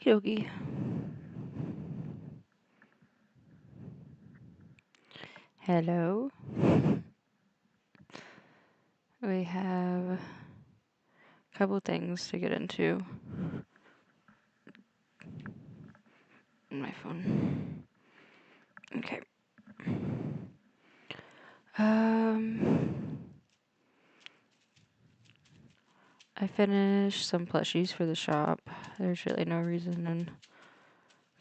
Okie dokie. Hello. We have a couple things to get into. My phone. Okay. I finished some plushies for the shop. There's really no reason in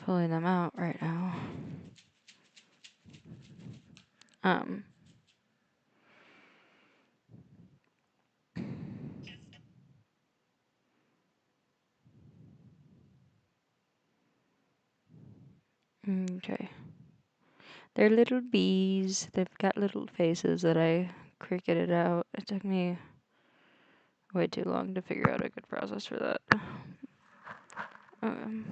pulling them out right now. Okay. They're little bees. They've got little faces that I cricketed out. It took me way too long to figure out a good process for that. Um,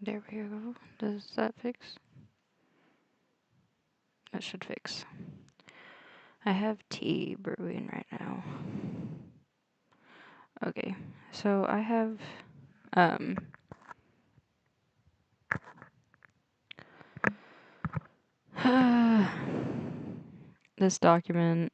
there we go. Does that fix? That should fix. I have tea brewing right now. Okay, so I have this document.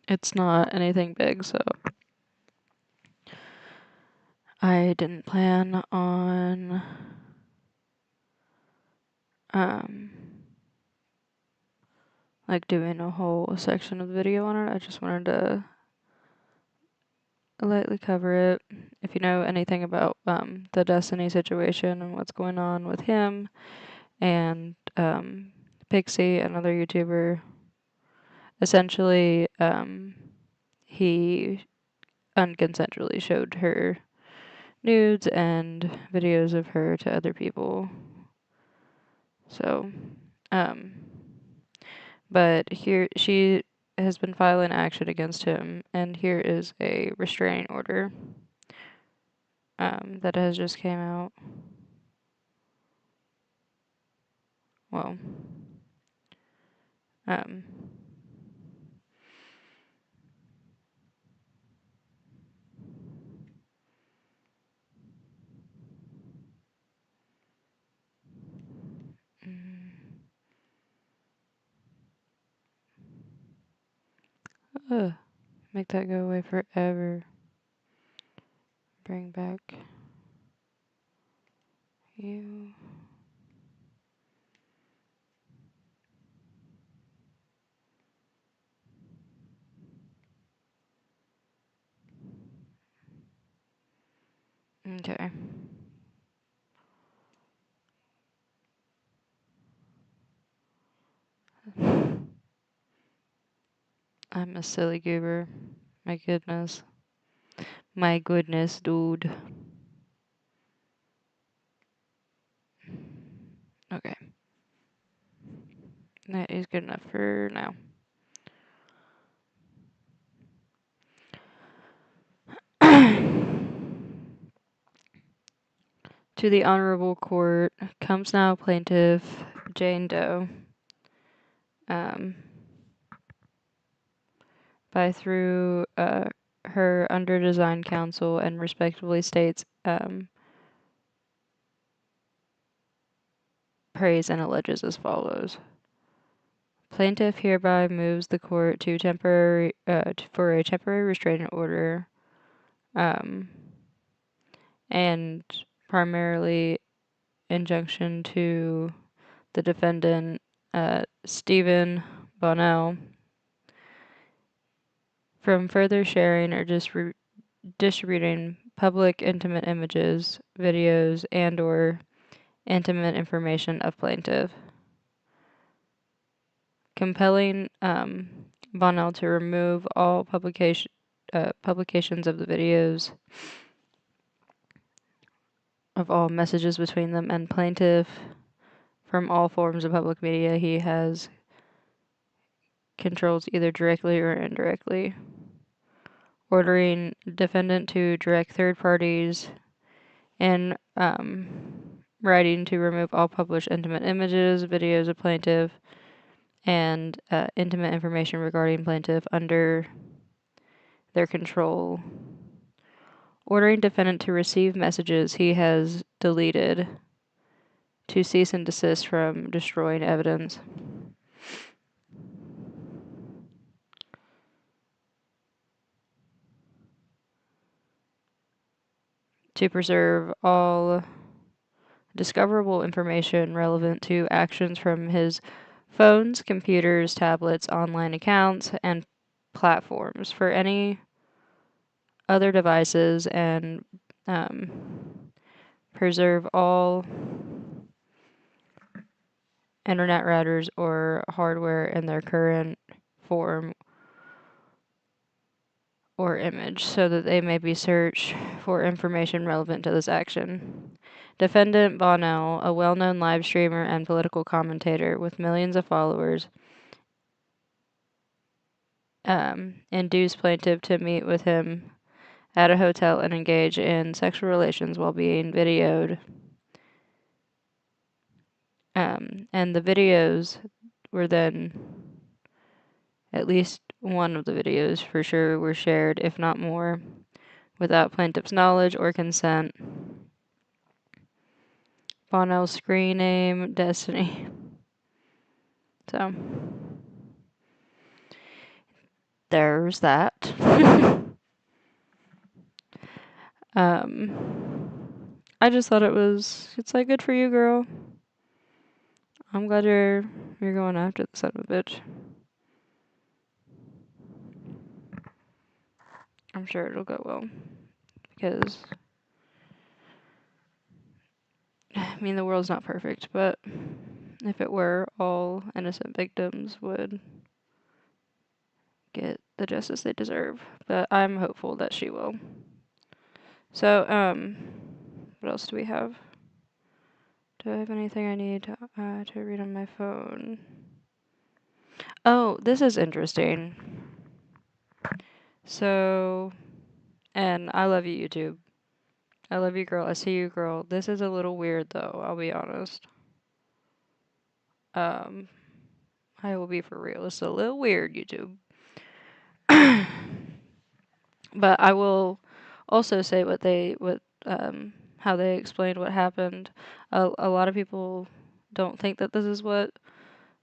It's not anything big, so I didn't plan on like doing a whole section of the video on it. I just wanted to lightly cover it. If you know anything about the Destiny situation and what's going on with him and Pixie, another YouTuber, essentially he unconsensually showed her nudes and videos of her to other people. So, but here she has been filing action against him, and here is a restraining order that has just came out. Well, make that go away forever. Bring back you. Okay. I'm a silly goober. My goodness. My goodness, dude. Okay. That is good enough for now. To the Honorable Court comes now plaintiff Jane Doe. By through her under design counsel and respectively states praise and alleges as follows. Plaintiff hereby moves the court to for a temporary restraining order and primarily injunction to the defendant, Stephen Bonnell, from further sharing or distributing public intimate images, videos, and/or intimate information of plaintiff. Compelling Bonnell to remove all publications of the videos of all messages between them and plaintiff from all forms of public media he has controls either directly or indirectly. Ordering defendant to direct third parties in writing to remove all published intimate images, videos of plaintiff, and intimate information regarding plaintiff under their control. Ordering defendant to receive messages he has deleted, to cease and desist from destroying evidence. To preserve all discoverable information relevant to actions from his phones, computers, tablets, online accounts, and platforms for any other devices, and preserve all internet routers or hardware in their current form or image so that they may be searched for information relevant to this action. Defendant Bonnell, a well-known live streamer and political commentator with millions of followers, induced plaintiff to meet with him at a hotel and engage in sexual relations while being videoed. And the videos were then, at least one of the videos for sure, were shared, if not more, without plaintiff's knowledge or consent. Bonnell's screen name, Destiny. So, there's that. I just thought it's like, good for you, girl. I'm glad you're going after the son of a bitch. I'm sure it'll go well. Because, I mean, the world's not perfect, but if it were, all innocent victims would get the justice they deserve. But I'm hopeful that she will. So, what else do we have? Do I have anything I need to read on my phone? Oh, this is interesting. So, and I love you, YouTube. I love you, girl. I see you, girl. This is a little weird, though. I'll be honest. I will be for real. It's a little weird, YouTube. But I will also say how they explained what happened. A lot of people don't think that this is what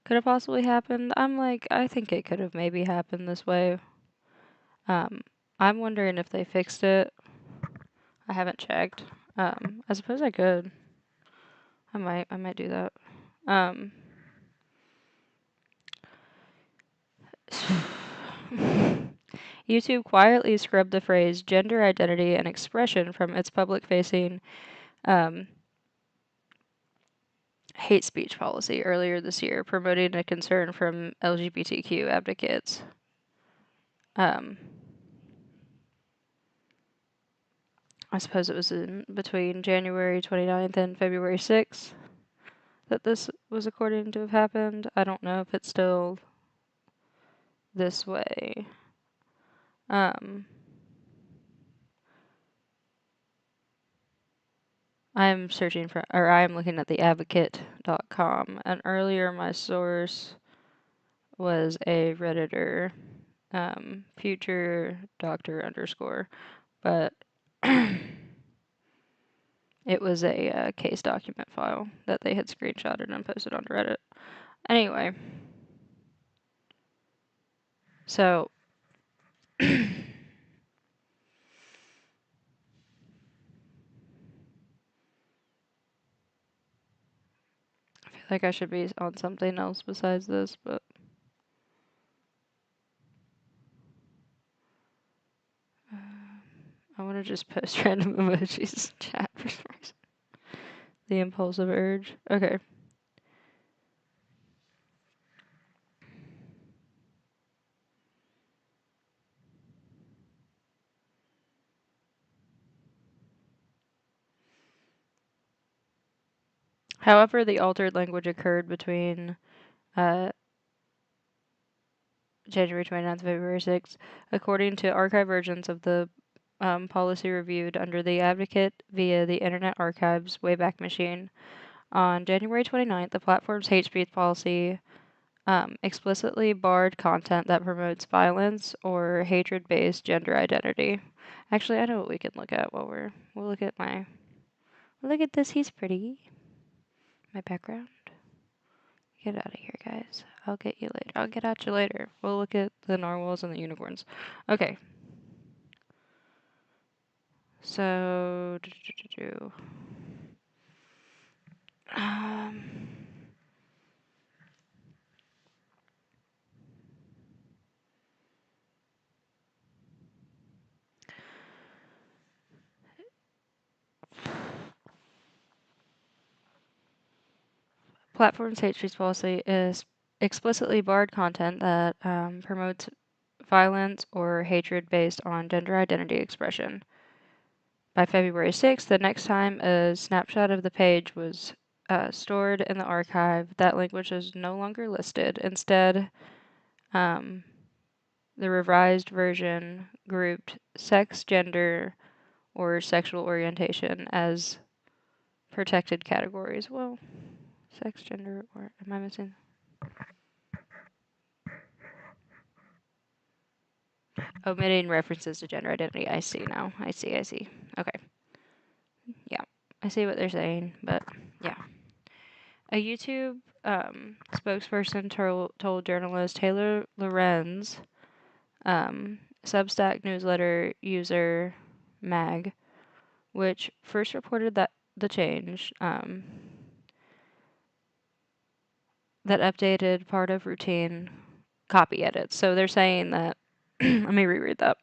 could have possibly happened. I'm like, I think it could have maybe happened this way. I'm wondering if they fixed it. I haven't checked. I suppose I could. I might do that. YouTube quietly scrubbed the phrase gender identity and expression from its public-facing hate speech policy earlier this year, promoting a concern from LGBTQ advocates. I suppose it was in between January 29th and February 6th that this was according to have happened. I don't know if it's still this way. I'm searching for, or I'm looking at theadvocate.com, and earlier my source was a Redditor, future doctor underscore, but it was a case document file that they had screenshotted and posted onto Reddit. Anyway, so I feel like I should be on something else besides this, but I want to just post random emojis in chat for some reason. The impulsive urge. Okay. However, the altered language occurred between January 29th, February 6th. According to archive versions of the policy reviewed under the Advocate via the Internet Archive's Wayback Machine, on January 29th, the platform's hate speech policy explicitly barred content that promotes violence or hatred-based gender identity. Actually, I know what we can look at while we'll look at look at this. He's pretty. My background. Get out of here, guys. I'll get you later. I'll get at you later. We'll look at the narwhals and the unicorns. Okay. So, um, platform's hate speech policy is explicitly barred content that promotes violence or hatred based on gender identity expression. By February 6th, the next time a snapshot of the page was stored in the archive, that language is no longer listed. Instead, the revised version grouped sex, gender, or sexual orientation as protected categories. Well, sex, gender, or am I missing? Omitting references to gender identity. I see now. I see. Okay. Yeah. I see what they're saying, but yeah. A YouTube spokesperson told journalist Taylor Lorenz, Substack newsletter user Mag, which first reported that the change that updated part of routine copy edits. So they're saying that, let me reread that.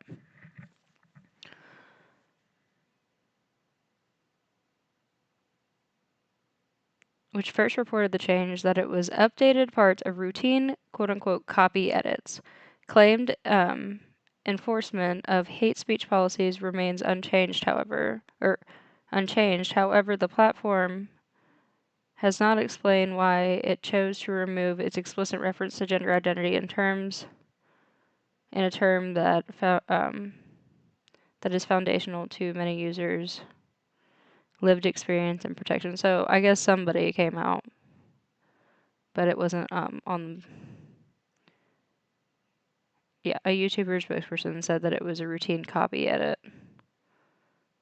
Which first reported the change that it was updated parts of routine quote unquote copy edits. Claimed enforcement of hate speech policies remains unchanged, however, the platform has not explained why it chose to remove its explicit reference to gender identity in a term that is foundational to many users' lived experience and protection. So I guess somebody came out, but it wasn't on. Yeah, a YouTuber spokesperson said that it was a routine copy edit,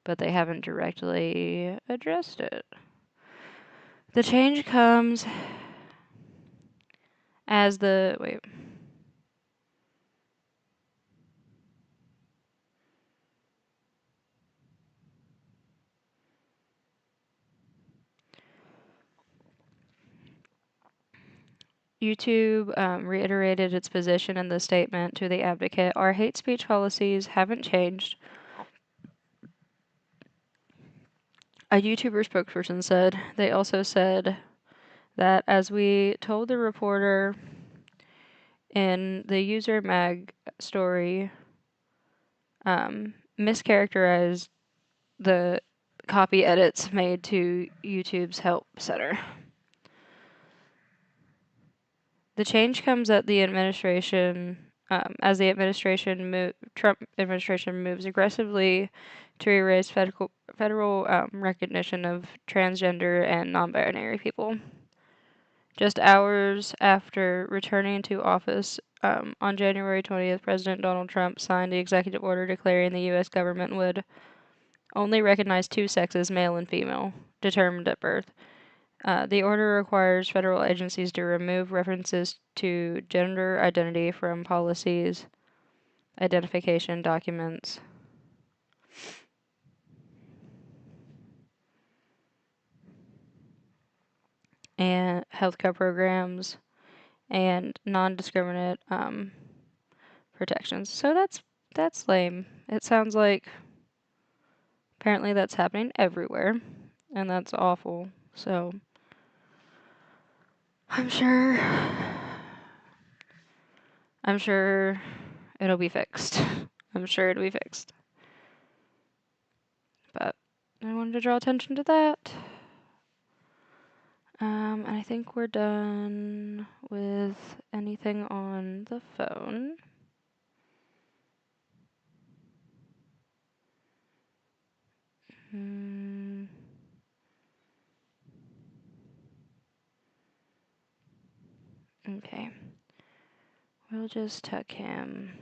but they haven't directly addressed it. The change comes as the YouTube reiterated its position in the statement to the Advocate. Our hate speech policies haven't changed. A YouTuber spokesperson said. They also said that, as we told the reporter in the user mag story, mischaracterized the copy edits made to YouTube's help center. The change comes at the administration, as the Trump administration moves aggressively to erase federal recognition of transgender and non-binary people. Just hours after returning to office on January 20th, President Donald Trump signed the executive order declaring the U.S. government would only recognize two sexes, male and female, determined at birth. The order requires federal agencies to remove references to gender identity from policies, identification documents, and healthcare programs, and non-discriminate protections. So that's lame. It sounds like apparently that's happening everywhere, and that's awful. So I'm sure it'll be fixed. I'm sure it'll be fixed. But I wanted to draw attention to that. And I think we're done with anything on the phone. Okay. We'll just tuck him.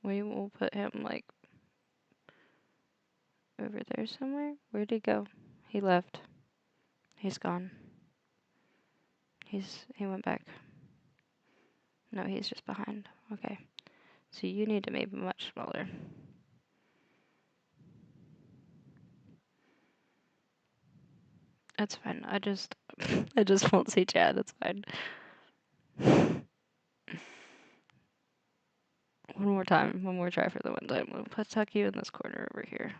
We will put him like over there somewhere. Where'd he go? He left. He's gone. He went back. No, he's just behind. Okay. So you need to make him much smaller. That's fine. I just won't see Chad. It's fine. One more time. One more try for the one time. We'll tuck you in this corner over here.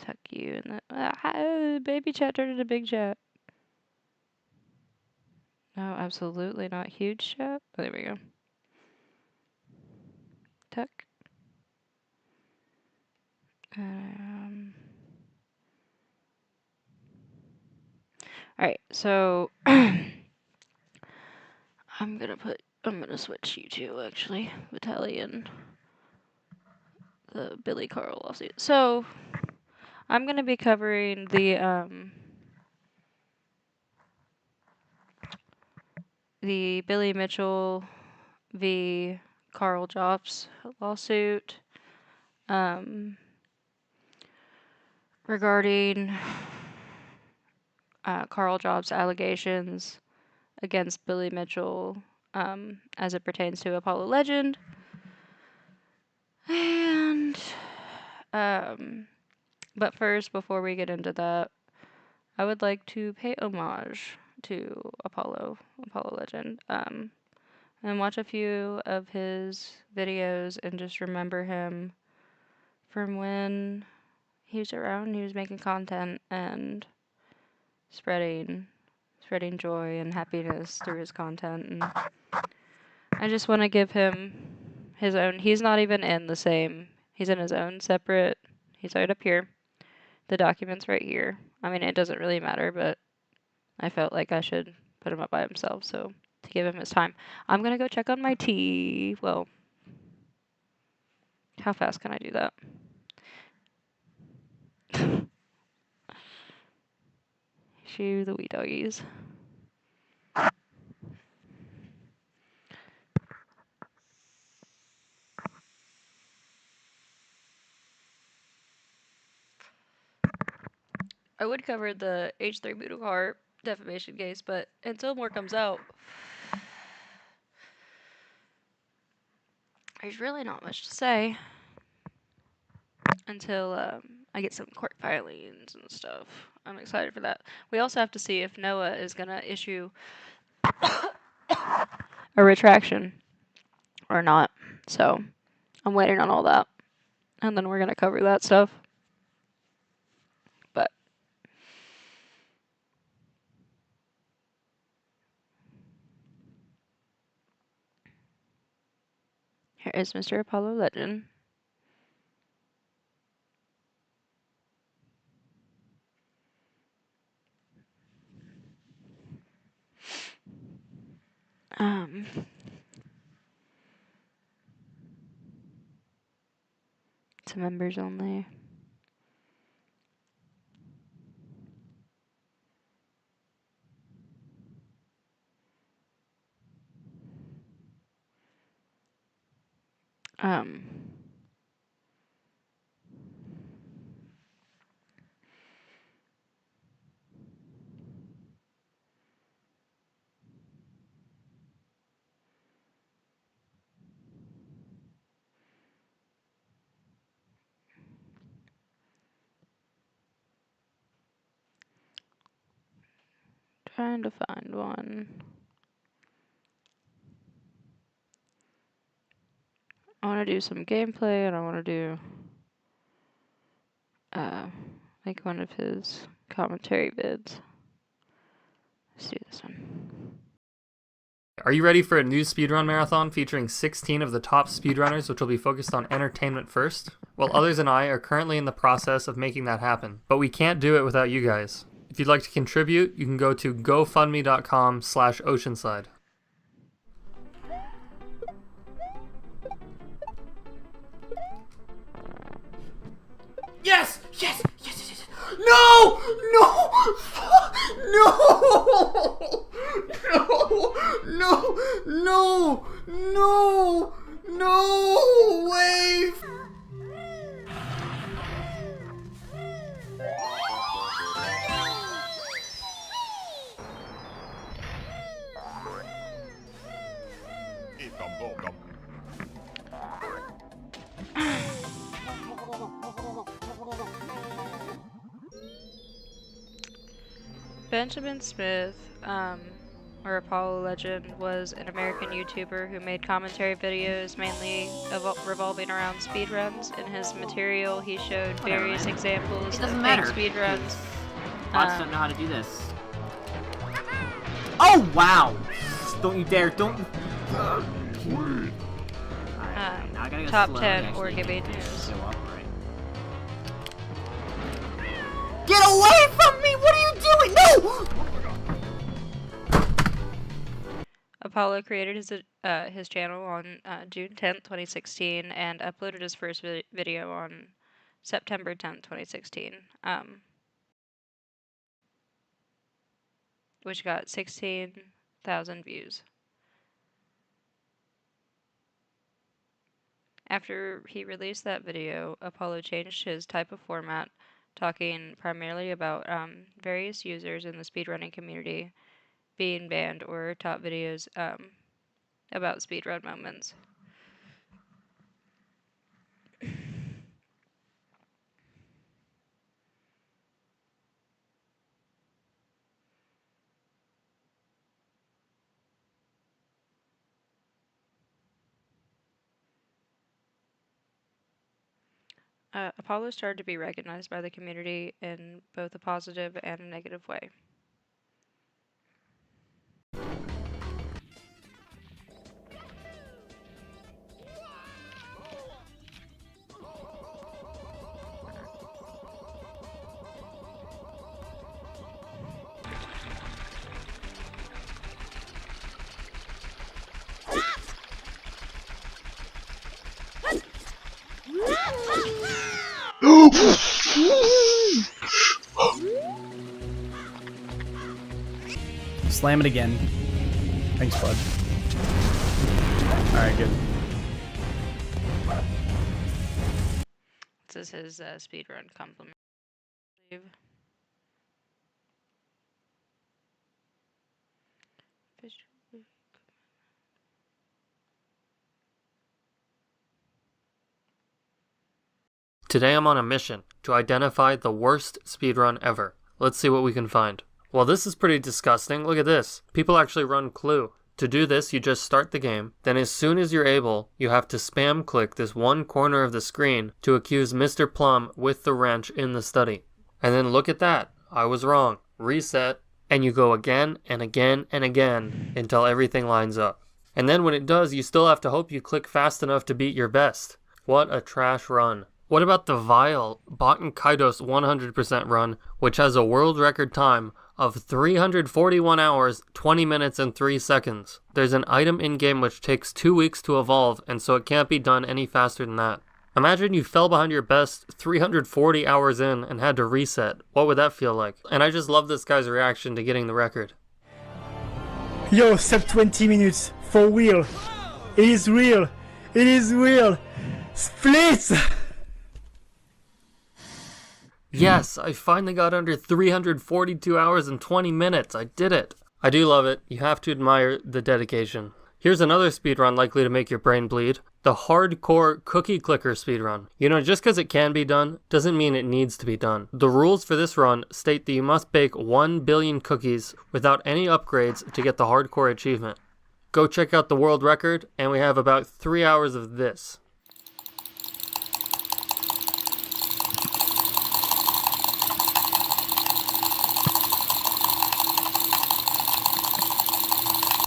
Tuck you in the baby chat turned into big chat. No, absolutely not huge chat. Oh, there we go. Tuck. Alright, so I'm gonna switch you two actually, Vitaly and the Billy Karl lawsuit. So I'm gonna be covering the Billy Michell v. Karl Jobst lawsuit regarding Karl Jobst allegations against Billy Michell as it pertains to Apollo Legend. And but first, before we get into that, I would like to pay homage to Apollo Legend, and watch a few of his videos and just remember him from when he was around. He was making content and spreading joy and happiness through his content, and I just want to give him his own. He's not even in the same. He's in his own separate. He's right up here. The document's right here. I mean, it doesn't really matter, but I felt like I should put him up by himself, so to give him his time. I'm gonna go check on my tea. Well, how fast can I do that? Shoo the wee doggies. I would cover the H3 Budokar defamation case, but until more comes out, there's really not much to say until I get some court filings and stuff. I'm excited for that. We also have to see if Noah is going to issue a retraction or not. So I'm waiting on all that. And then we're going to cover that stuff. But here is Mr. Apollo Legend. To members only. Trying to find one. I want to do some gameplay, and I want to do like one of his commentary vids. Let's do this one. Are you ready for a new speedrun marathon featuring 16 of the top speedrunners, which will be focused on entertainment first? Well, others and I are currently in the process of making that happen, but we can't do it without you guys. If you'd like to contribute, you can go to gofundme.com/oceanside. Yes! Yes! Yes! Yes! Yes! No! No! No! No! No! No! No! Wait! Benjamin Smith, or Apollo Legend, was an American YouTuber who made commentary videos mainly revolving around speedruns. In his material, he showed various examples of fake speedruns. Bots don't know how to do this. Oh, wow! Don't you dare, don't... Alright, now I gotta go Top slow 10 or giving news. Go up, right. Get away from me! What are you doing? No! Apollo created his channel on June 10th, 2016, and uploaded his first video on September 10th, 2016, which got 16,000 views. After he released that video, Apollo changed his type of format, talking primarily about various users in the speedrunning community being banned or top videos about speedrun moments. Apollo started to be recognized by the community in both a positive and a negative way. Slam it again. Thanks, bud. Alright, good. This is his speedrun compliment. Today I'm on a mission to identify the worst speedrun ever. Let's see what we can find. Well, this is pretty disgusting. Look at this. People actually run Clue. To do this, you just start the game. Then as soon as you're able, you have to spam click this one corner of the screen to accuse Mr. Plum with the wrench in the study. And then look at that. I was wrong. Reset. And you go again and again and again until everything lines up. And then when it does, you still have to hope you click fast enough to beat your best. What a trash run. What about the vile Baten Kaidos 100% run, which has a world record time of 341 hours, 20 minutes, and 3 seconds? There's an item in-game which takes 2 weeks to evolve, and so it can't be done any faster than that. Imagine you fell behind your best 340 hours in and had to reset. What would that feel like? And I just love this guy's reaction to getting the record. Yo, sub 20 minutes. For real. It is real. It is real. Split! Yes, I finally got under 342 hours and 20 minutes. I did it. I do love it. You have to admire the dedication. Here's another speedrun likely to make your brain bleed. The hardcore cookie clicker speedrun. You know, just because it can be done doesn't mean it needs to be done. The rules for this run state that you must bake 1 billion cookies without any upgrades to get the hardcore achievement. Go check out the world record, and we have about 3 hours of this.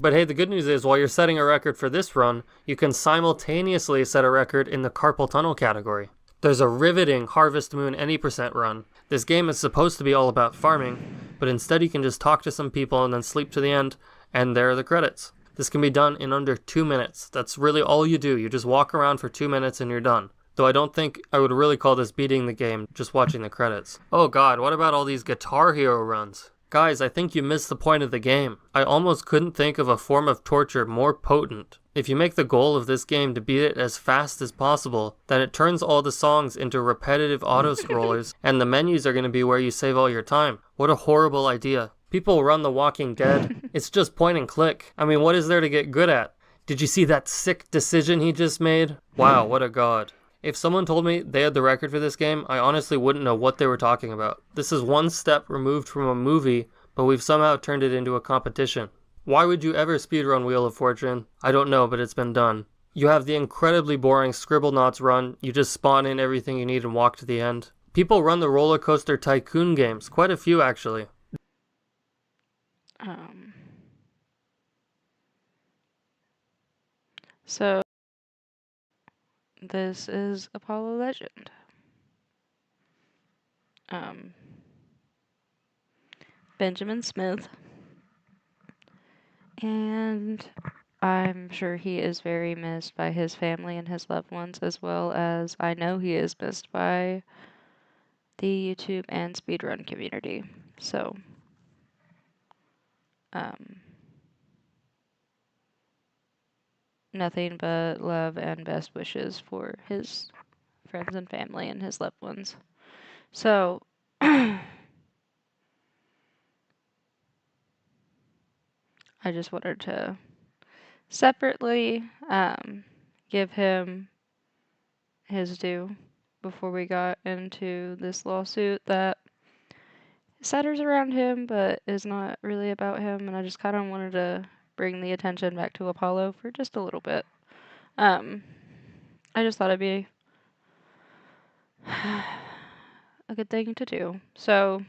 But hey, the good news is, while you're setting a record for this run, you can simultaneously set a record in the carpal tunnel category. There's a riveting Harvest Moon any% run. This game is supposed to be all about farming, but instead you can just talk to some people and then sleep to the end, and there are the credits. This can be done in under 2 minutes. That's really all you do. You just walk around for 2 minutes and you're done. Though I don't think I would really call this beating the game, just watching the credits. Oh god, what about all these Guitar Hero runs? Guys, I think you missed the point of the game. I almost couldn't think of a form of torture more potent. If you make the goal of this game to beat it as fast as possible, then it turns all the songs into repetitive auto-scrollers, and the menus are going to be where you save all your time. What a horrible idea. People run The Walking Dead. It's just point and click. I mean, what is there to get good at? Did you see that sick decision he just made? Wow, what a god. If someone told me they had the record for this game, I honestly wouldn't know what they were talking about. This is one step removed from a movie, but we've somehow turned it into a competition. Why would you ever speedrun Wheel of Fortune? I don't know, but it's been done. You have the incredibly boring Scribblenauts run, you just spawn in everything you need and walk to the end. People run the Roller Coaster Tycoon games, quite a few actually. So this is Apollo Legend. Benjamin Smith. And I'm sure he is very missed by his family and his loved ones, as well as I know he is missed by the YouTube and speedrun community. So, nothing but love and best wishes for his friends and family and his loved ones. So, I just wanted to separately give him his due before we got into this lawsuit that centers around him but is not really about him, and I just kind of wanted to bring the attention back to Apollo for just a little bit. I just thought it'd be a good thing to do. So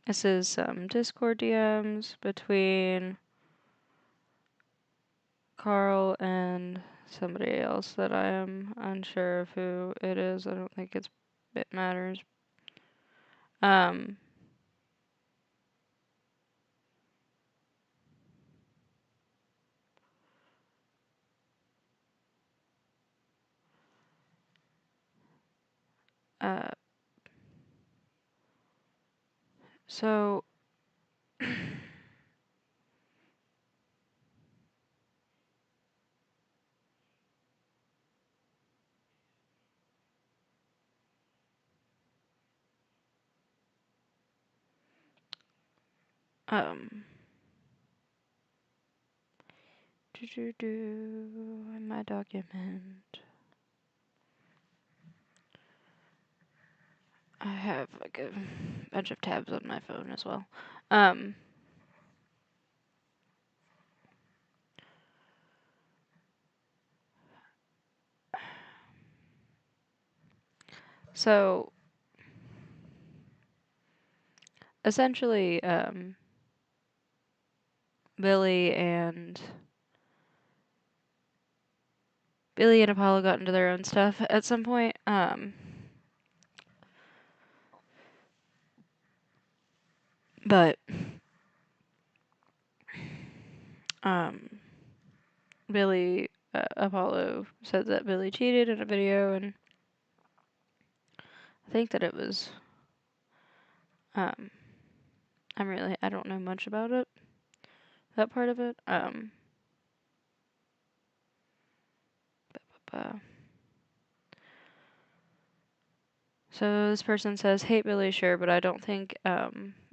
this is some Discord DMs between Karl and somebody else that I am unsure of who it is. I don't think it matters. So in my document, I have like a bunch of tabs on my phone as well. So essentially, Billy and Apollo got into their own stuff at some point. But Apollo said that Billy cheated in a video, and I think that it was, I don't know much about it, that part of it. So this person says, hate Billy, sure, but I don't think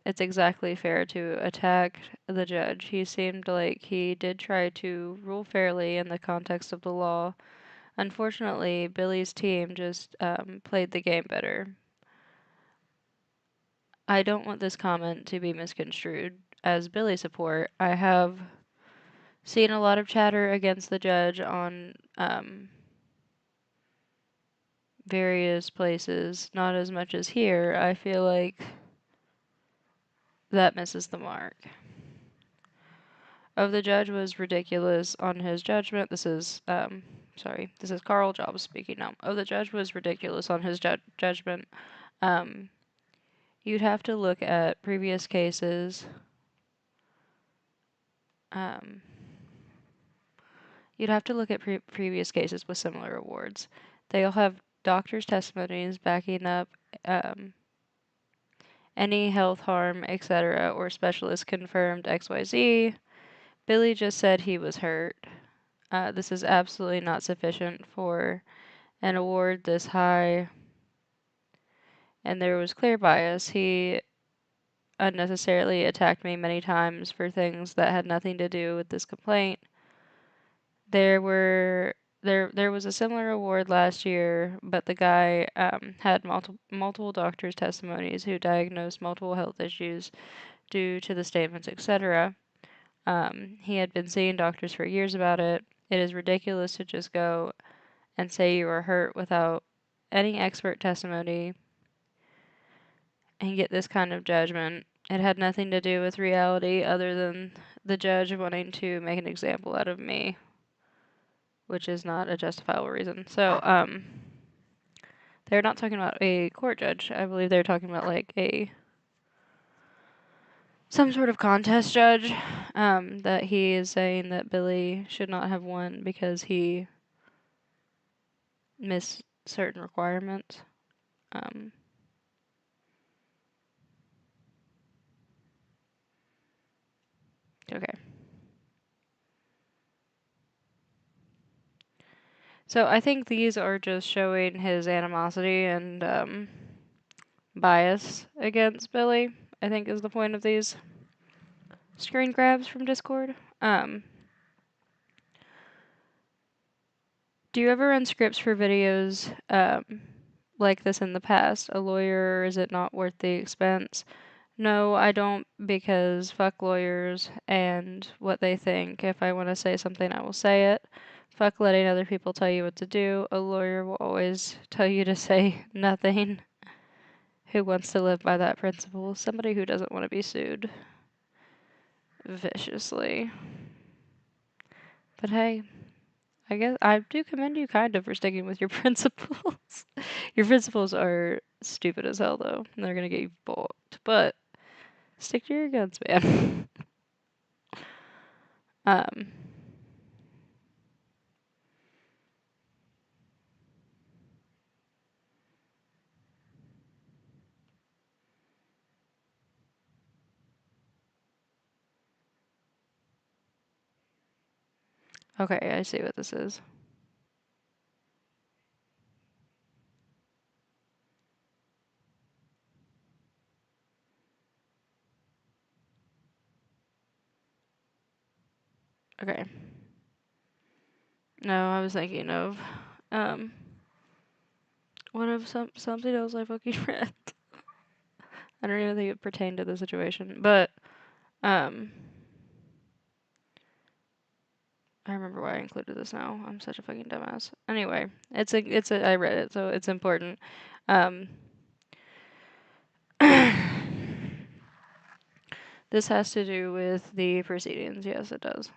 it's exactly fair to attack the judge. He seemed like he did try to rule fairly in the context of the law. Unfortunately, Billy's team just played the game better. I don't want this comment to be misconstrued as Billy support. I have seen a lot of chatter against the judge on various places, not as much as here. I feel like that misses the mark. Of the judge was ridiculous on his judgment. This is Karl Jobst speaking now. Of the judge was ridiculous on his judgment. You'd have to look at previous cases. You'd have to look at previous cases with similar awards. They'll have doctors' testimonies backing up any health harm, etc., or specialist confirmed XYZ. Billy just said he was hurt. This is absolutely not sufficient for an award this high, and there was clear bias. He unnecessarily attacked me many times for things that had nothing to do with this complaint. There was a similar award last year, but the guy had multiple doctors' testimonies who diagnosed multiple health issues due to the statements, etc. He had been seeing doctors for years about it. It is ridiculous to just go and say you were hurt without any expert testimony and get this kind of judgment. It had nothing to do with reality other than the judge wanting to make an example out of me, which is not a justifiable reason. So, they're not talking about a court judge. I believe they're talking about like some sort of contest judge, that he is saying that Billy should not have won because he missed certain requirements. Okay. So I think these are just showing his animosity and bias against Billy, I think is the point of these screen grabs from Discord. Do you ever run scripts for videos like this in the past? A lawyer, is it not worth the expense? No, I don't, because fuck lawyers and what they think. If I want to say something, I will say it. Fuck letting other people tell you what to do. A lawyer will always tell you to say nothing. Who wants to live by that principle? Somebody who doesn't want to be sued viciously. But hey, I guess I do commend you kind of for sticking with your principles. Your principles are stupid as hell though, and they're gonna get you balked. But stick to your guns, man. Okay, I see what this is. Okay. No, I was thinking of one of something else I fucking read. I don't even think it pertained to the situation, but I remember why I included this now. I'm such a fucking dumbass. Anyway, I read it, so it's important. This has to do with the proceedings. Yes, it does.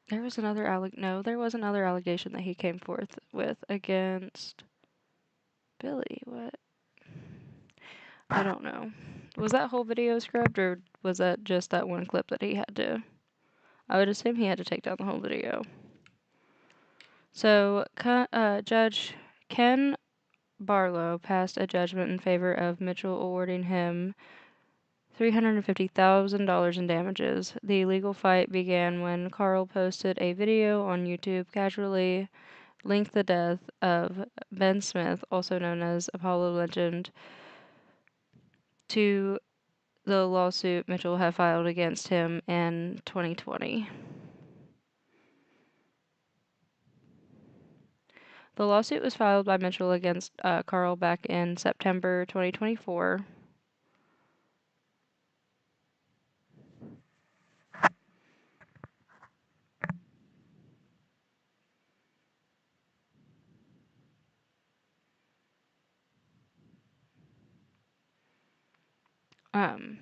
There was another allegation that he came forth with against Billy. What? I don't know. Was that whole video scrubbed, or was that just that one clip that he had to? I would assume he had to take down the whole video. So, Judge Ken Barlow passed a judgment in favor of Michell, awarding him $350,000 in damages. The legal fight began when Karl posted a video on YouTube casually linked the death of Ben Smith, also known as Apollo Legend, to the lawsuit Michell had filed against him in 2020. The lawsuit was filed by Michell against Karl back in September 2024. Um,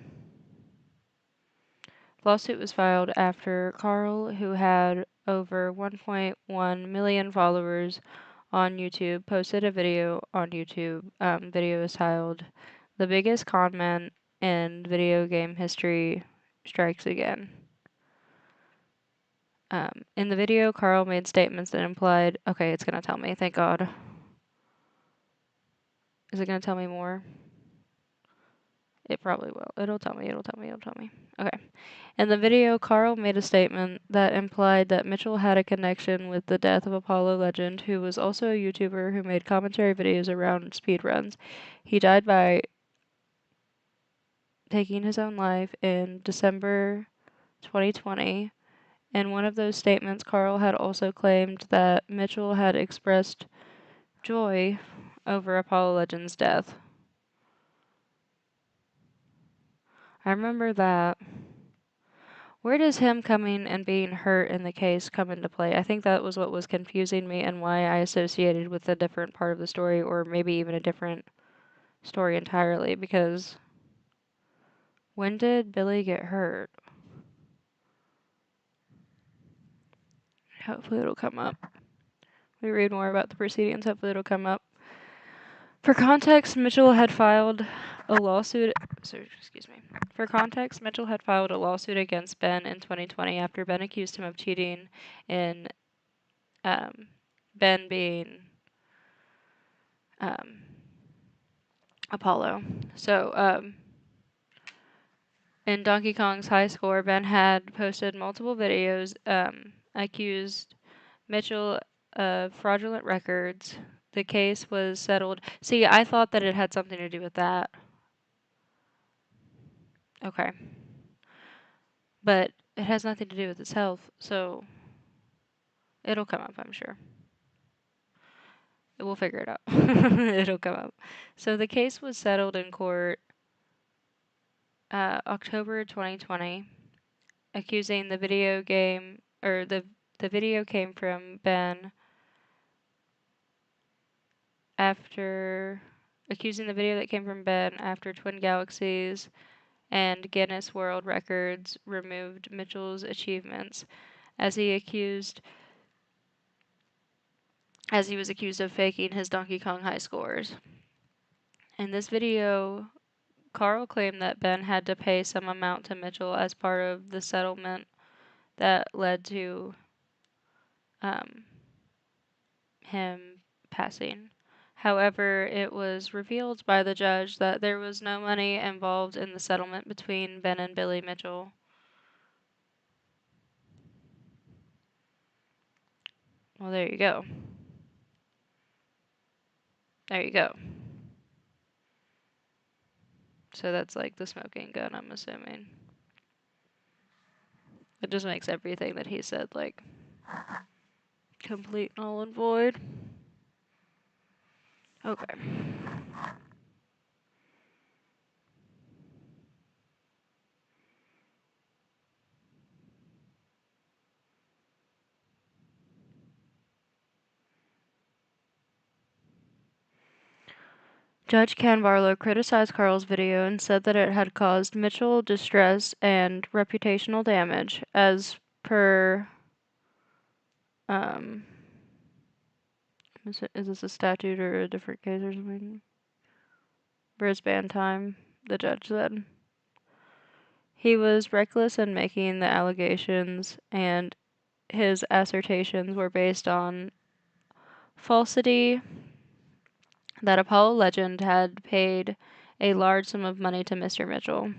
lawsuit was filed after Karl, who had over 1.1 million followers on YouTube, posted a video on YouTube. Video is titled "The Biggest Con Man in Video Game History Strikes Again." In the video, Karl made statements that implied, okay, it's gonna tell me, thank God. Is it gonna tell me more? It probably will. It'll tell me. Okay. In the video, Karl made a statement that implied that Michell had a connection with the death of Apollo legend, who was also a YouTuber who made commentary videos around speedruns. He died by taking his own life in December 2020. In one of those statements, Karl had also claimed that Michell had expressed joy over Apollo legend's death. I remember that. Where does him coming and being hurt in the case come into play? I think that was what was confusing me and why I associated with a different part of the story, or maybe even a different story entirely, because when did Billy get hurt? Hopefully it'll come up. We read more about the proceedings, hopefully it'll come up. For context, Michell had filed a lawsuit. For context, Michell had filed a lawsuit against Ben in 2020 after Ben accused him of cheating in Ben being Apollo. So, in Donkey Kong's high score, Ben had posted multiple videos, accused Michell of fraudulent records. The case was settled. See, I thought that it had something to do with that. Okay. But it has nothing to do with its health, so it'll come up, I'm sure. We'll figure it out. It'll come up. So the case was settled in court October 2020, accusing the video game, or the video came from Ben after, accusing the video that came from Ben after Twin Galaxies and Guinness World Records removed Mitchell's achievements as he was accused of faking his Donkey Kong high scores. In this video, Karl claimed that Ben had to pay some amount to Michell as part of the settlement that led to him passing. However, it was revealed by the judge that there was no money involved in the settlement between Ben and Billy Michell. Well, there you go. There you go. So that's like the smoking gun, I'm assuming. It just makes everything that he said like complete null and void. Okay. Judge Ken Barlow criticized Karl's video and said that it had caused Michell distress and reputational damage, as per is this a statute or a different case or something? Brisbane time, the judge said. He was reckless in making the allegations, and his assertions were based on falsity that Apollo legend had paid a large sum of money to Mr. Michell.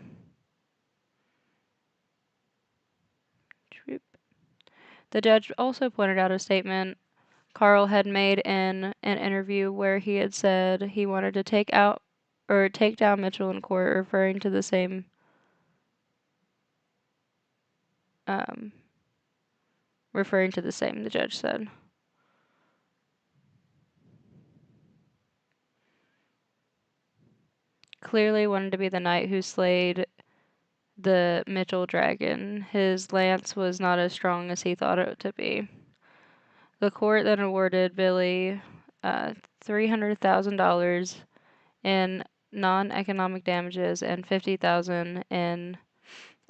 The judge also pointed out a statement Karl had made in an interview where he had said he wanted to take down Michell in court, referring to the same the judge said. Clearly wanted to be the knight who slayed the Michell dragon. His lance was not as strong as he thought it to be. The court then awarded Billy $300,000 in non-economic damages and $50,000 in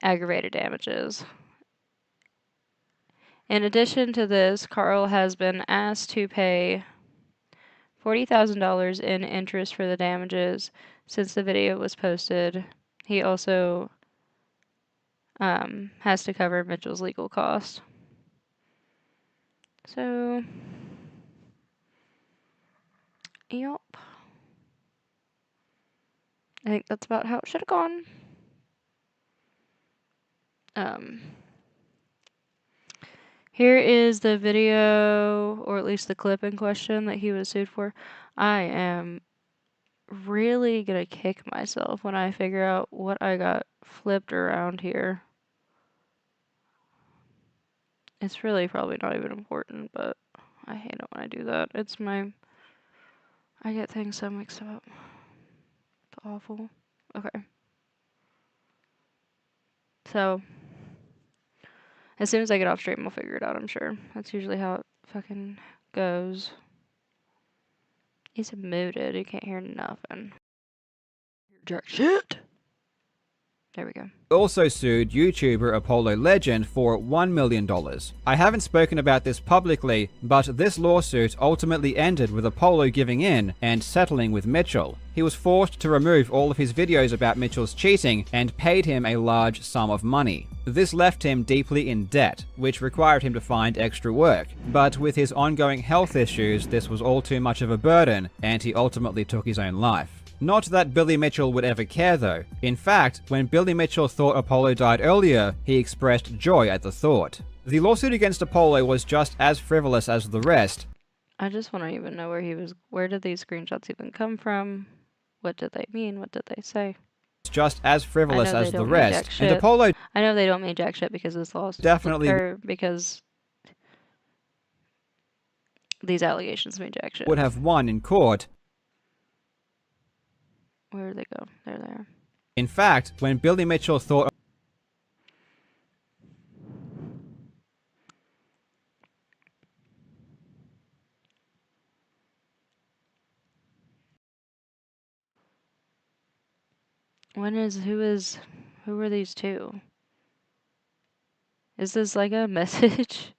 aggravated damages. In addition to this, Karl has been asked to pay $40,000 in interest for the damages since the video was posted. He also has to cover Mitchell's legal costs. So, yep. I think that's about how it should have gone. Here is the video, or at least the clip in question that he was sued for. I am really gonna kick myself when I figure out what I got flipped around here. It's really probably not even important, but I hate it when I do that. I get things so mixed up. It's awful. Okay. So, as soon as I get off stream, I'll figure it out, I'm sure. That's usually how it fucking goes. He's muted. You can't hear nothing. Jack shit! There we go. Also sued YouTuber Apollo Legend for $1 million. I haven't spoken about this publicly, but this lawsuit ultimately ended with Apollo giving in and settling with Michell. He was forced to remove all of his videos about Mitchell's cheating and paid him a large sum of money. This left him deeply in debt, which required him to find extra work. But with his ongoing health issues, this was all too much of a burden, and he ultimately took his own life. Not that Billy Mitchell would ever care though. In fact, when Billy Mitchell thought Apollo died earlier, he expressed joy at the thought. The lawsuit against Apollo was just as frivolous as the rest. I just want to even know where did these screenshots even come from? What did they mean? What did they say? Just as frivolous as the rest. And Apollo I know they don't mean jack shit because this lawsuit because these allegations mean jack shit. Would have won in court. Where did they go? There they are. In fact, when Billy Mitchell thought who are these two? Is this like a message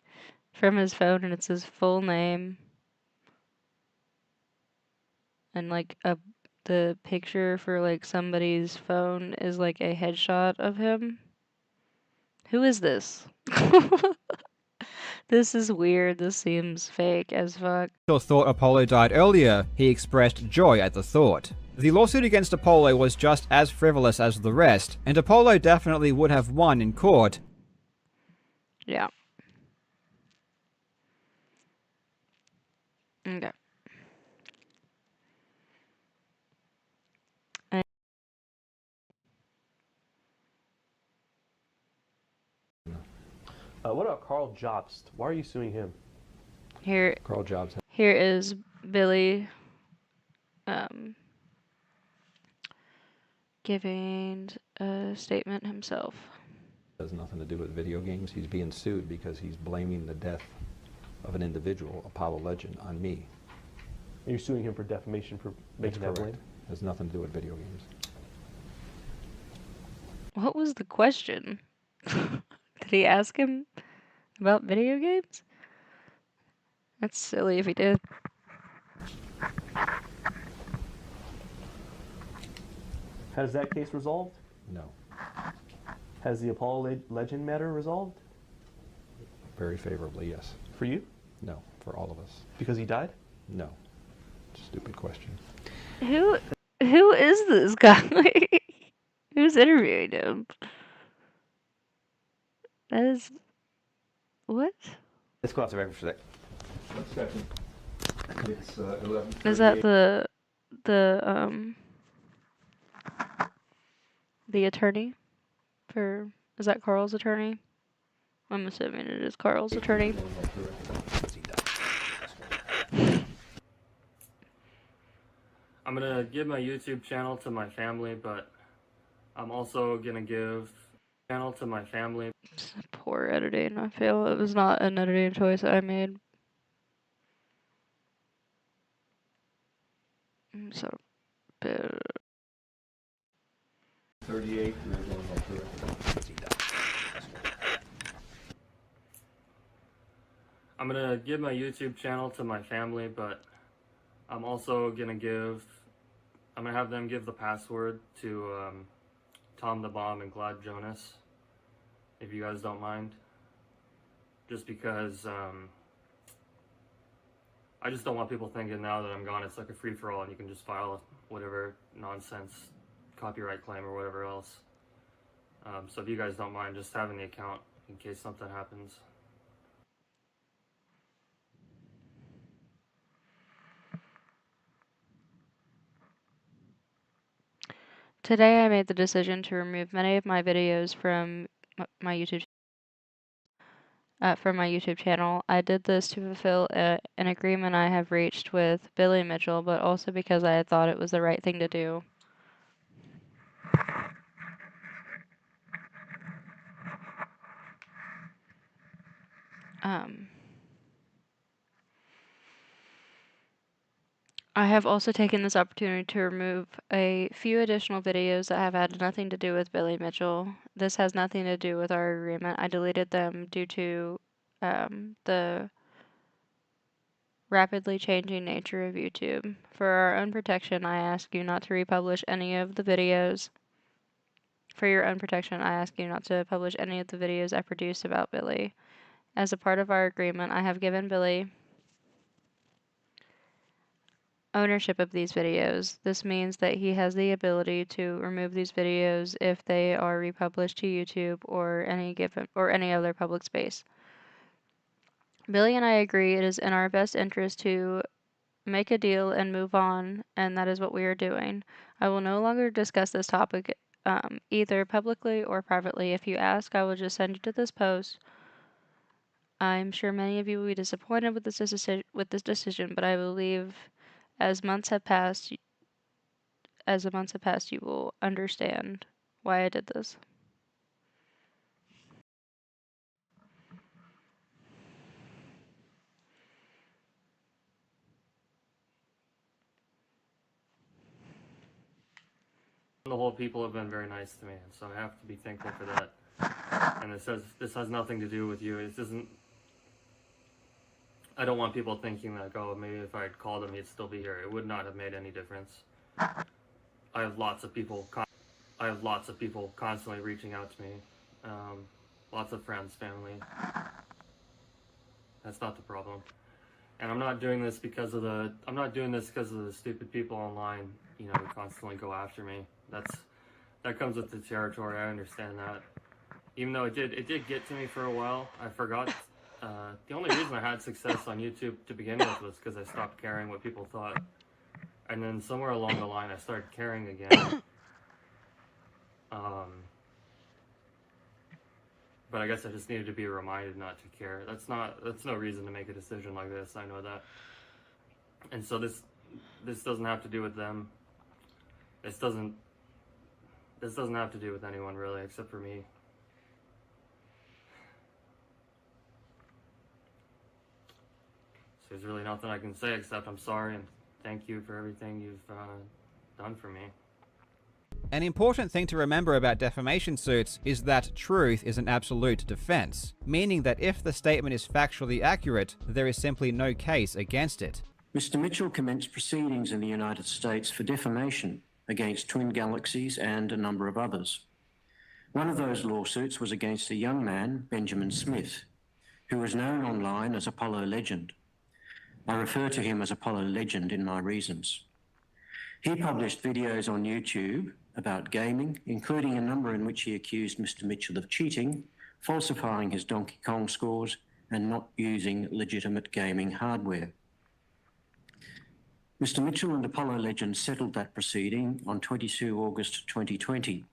from his phone and it's his full name? And like the picture for like somebody's phone is like a headshot of him? Who is this? This is weird. This seems fake as fuck. thought Apollo died earlier, he expressed joy at the thought. The lawsuit against Apollo was just as frivolous as the rest, and Apollo definitely would have won in court. Yeah. Okay. What about Karl Jobst? Why are you suing him? Karl Jobst. Here is Billy giving a statement himself. Has nothing to do with video games. He's being sued because he's blaming the death of an individual, Apollo Legend, on me. Are you suing him for defamation for making that blame? Has nothing to do with video games. What was the question? Did he ask him about video games? That's silly if he did. Has that case resolved? No. Has the Apollo Legend matter resolved? Very favorably, yes. For you? No, for all of us. Because he died? No. Stupid question. Who is this guy? Who's interviewing him? That is... What? Let's go off the record for that. It's 11. Is that the attorney for... Is that Karl's attorney? I'm assuming it is Karl's attorney. I'm gonna give my YouTube channel to my family, but I'm also gonna give channel to my family. Poor editing. I feel it was not an editing choice I made. So bad. 38, we were going up here. I'm gonna give my YouTube channel to my family, but I'm also gonna have them give the password to Tom the Bomb and Glad Jonas, if you guys don't mind. Just because I just don't want people thinking now that I'm gone it's like a free-for-all and you can just file whatever nonsense copyright claim or whatever else. So if you guys don't mind just having the account in case something happens. Today I made the decision to remove many of my videos from my YouTube channel. I did this to fulfill an agreement I have reached with Billy Mitchell, but also because I had thought it was the right thing to do. I have also taken this opportunity to remove a few additional videos that have had nothing to do with Billy Mitchell. This has nothing to do with our agreement. I deleted them due to the rapidly changing nature of YouTube. For our own protection, I ask you not to republish any of the videos. For your own protection, I ask you not to publish any of the videos I produced about Billy. As a part of our agreement, I have given Billy ownership of these videos. This means that he has the ability to remove these videos if they are republished to YouTube or any other public space. Billy and I agree it is in our best interest to make a deal and move on, and that is what we are doing. I will no longer discuss this topic either publicly or privately. If you ask, I will just send you to this post. I'm sure many of you will be disappointed with this decision, but I believe as the months have passed, you will understand why I did this. The whole people have been very nice to me, so I have to be thankful for that. And this has nothing to do with you. It doesn't. I don't want people thinking that, oh, maybe if I had called him, he'd still be here. It would not have made any difference. I have lots of people constantly reaching out to me. Lots of friends, family. That's not the problem. And I'm not doing this because of the stupid people online, who constantly go after me. That comes with the territory. I understand that. Even though it did get to me for a while. I forgot. The only reason I had success on YouTube to begin with was because I stopped caring what people thought. And then somewhere along the line, I started caring again. But I guess I just needed to be reminded not to care. That's no reason to make a decision like this. I know that. And so this doesn't have to do with them. This doesn't have to do with anyone really, except for me. So there's really nothing I can say except I'm sorry and thank you for everything you've done for me. An important thing to remember about defamation suits is that truth is an absolute defense, meaning that if the statement is factually accurate, there is simply no case against it. Mr. Mitchell commenced proceedings in the United States for defamation against Twin Galaxies and a number of others. One of those lawsuits was against a young man, Benjamin Smith, who was known online as Apollo Legend. I refer to him as Apollo Legend in my reasons. He published videos on YouTube about gaming, including a number in which he accused Mr. Mitchell of cheating, falsifying his Donkey Kong scores, and not using legitimate gaming hardware. Mr. Mitchell and Apollo Legend settled that proceeding on 22 August 2020.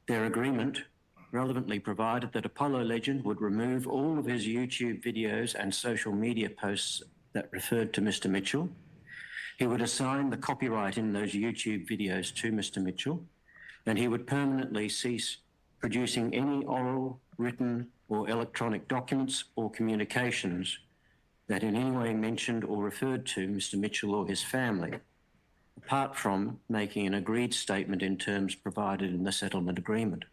Their agreement relevantly provided that Apollo Legend would remove all of his YouTube videos and social media posts that referred to Mr. Mitchell. He would assign the copyright in those YouTube videos to Mr. Mitchell, and he would permanently cease producing any oral, written, or electronic documents or communications that in any way mentioned or referred to Mr. Mitchell or his family. apart from making an agreed statement in terms provided in the settlement agreement.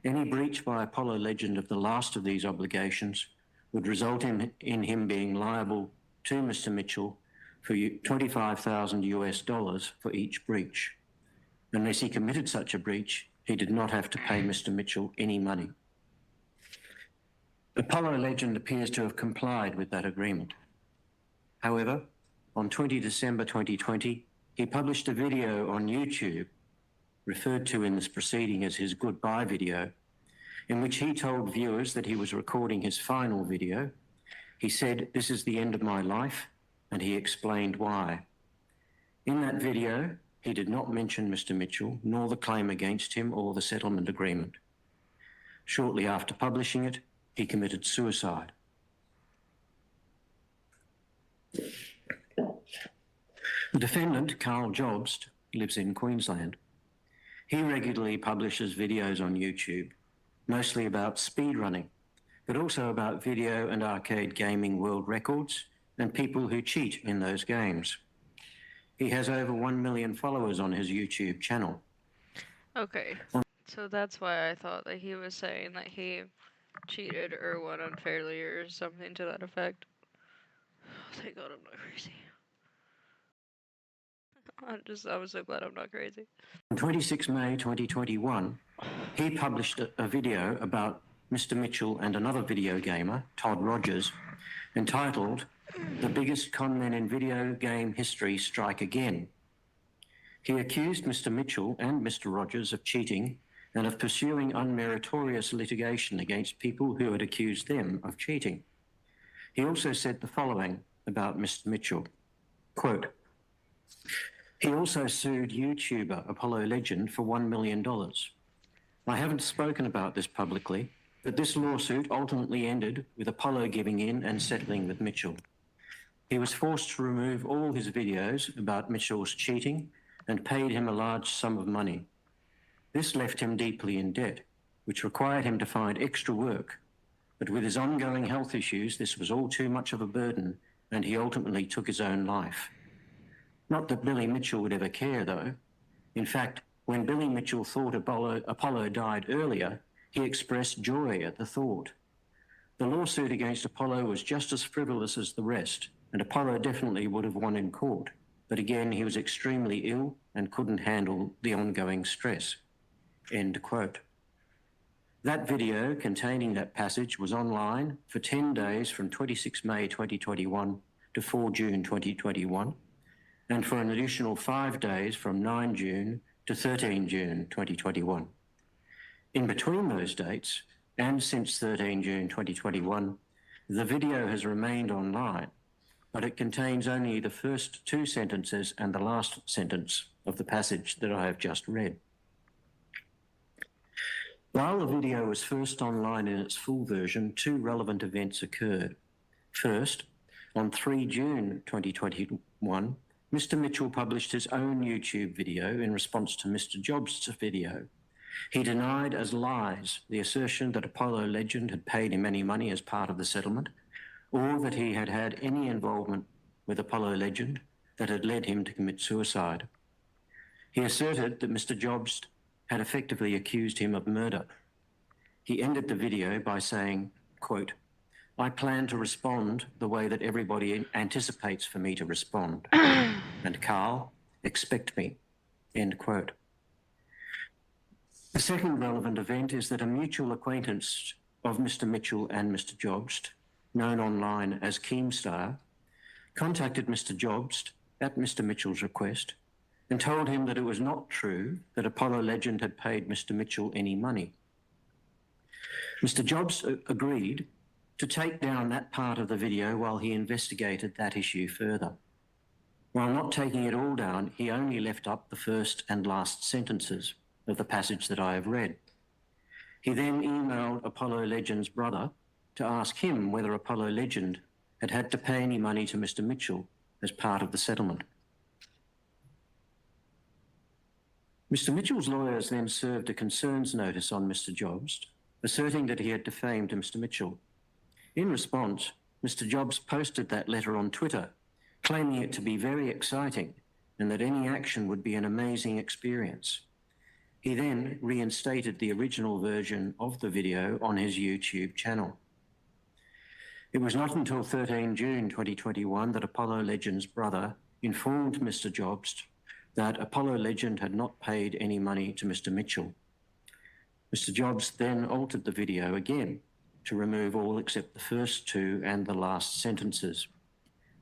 Any breach by Apollo Legend of the last of these obligations would result in him being liable to Mr. Michell for $25,000 for each breach. Unless he committed such a breach, he did not have to pay Mr. Michell any money. Apollo Legend appears to have complied with that agreement. However, on 20 December 2020, he published a video on YouTube, referred to in this proceeding as his goodbye video, in which he told viewers that he was recording his final video. He said, "This is the end of my life," and he explained why. In that video, he did not mention Mr. Michell, nor the claim against him or the settlement agreement. Shortly after publishing it, he committed suicide. The defendant, Karl Jobst, lives in Queensland. He regularly publishes videos on YouTube, mostly about speedrunning, but also about video and arcade gaming world records and people who cheat in those games. He has over 1 million followers on his YouTube channel. Okay, so that's why I thought that he was saying that he cheated or won unfairly or something to that effect. Oh, thank God I'm not crazy. I was so glad I'm not crazy. On 26 May 2021, he published a video about Mr. Michell and another video gamer, Todd Rogers, entitled "The Biggest Conmen in Video Game History Strike Again." He accused Mr. Michell and Mr. Rogers of cheating and of pursuing unmeritorious litigation against people who had accused them of cheating. He also said the following about Mr. Michell, quote, "He also sued YouTuber Apollo Legend for $1 million. I haven't spoken about this publicly, but this lawsuit ultimately ended with Apollo giving in and settling with Michell. He was forced to remove all his videos about Mitchell's cheating and paid him a large sum of money. This left him deeply in debt, which required him to find extra work. But with his ongoing health issues, this was all too much of a burden, and he ultimately took his own life. Not that Billy Mitchell would ever care, though. In fact, when Billy Mitchell thought Apollo died earlier, he expressed joy at the thought. The lawsuit against Apollo was just as frivolous as the rest, and Apollo definitely would have won in court. But again, he was extremely ill and couldn't handle the ongoing stress." End quote. That video containing that passage was online for 10 days from 26 May 2021 to 4 June 2021, and for an additional 5 days from 9 June to 13 June 2021. In between those dates, and since 13 June 2021, the video has remained online, but it contains only the first 2 sentences and the last sentence of the passage that I have just read. While the video was first online in its full version, 2 relevant events occurred. First, on 3 June 2021, Mr. Michell published his own YouTube video in response to Mr. Jobst's video. He denied as lies the assertion that Apollo Legend had paid him any money as part of the settlement, or that he had had any involvement with Apollo Legend that had led him to commit suicide. He asserted that Mr. Jobst had effectively accused him of murder. He ended the video by saying, quote, "I plan to respond the way that everybody anticipates for me to respond. And Karl, expect me," end quote. The second relevant event is that a mutual acquaintance of Mr. Michell and Mr. Jobst, known online as Keemstar, contacted Mr. Jobst at Mr. Mitchell's request and told him that it was not true that Apollo Legend had paid Mr. Michell any money. Mr. Jobst agreed to take down that part of the video while he investigated that issue further. While not taking it all down, he only left up the first and last sentences of the passage that I have read. He then emailed Apollo Legend's brother to ask him whether Apollo Legend had to pay any money to Mr. Michell as part of the settlement. Mr. Mitchell's lawyers then served a concerns notice on Mr. Jobst, asserting that he had defamed Mr. Michell. In response, Mr. Jobst posted that letter on Twitter, claiming it to be very exciting and that any action would be an amazing experience. He then reinstated the original version of the video on his YouTube channel. It was not until 13 June 2021 that Apollo Legend's brother informed Mr. Jobst that Apollo Legend had not paid any money to Mr. Michell. Mr. Jobst then altered the video again to remove all except the first two and the last sentences.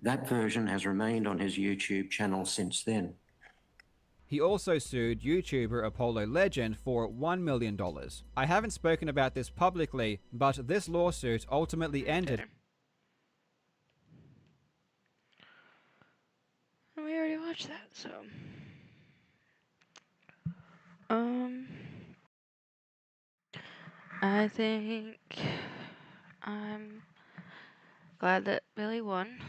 That version has remained on his YouTube channel since then. He also sued YouTuber Apollo Legend for $1 million. I haven't spoken about this publicly, but this lawsuit ultimately ended. Okay. We already watched that, so. I think I'm glad that Billy won,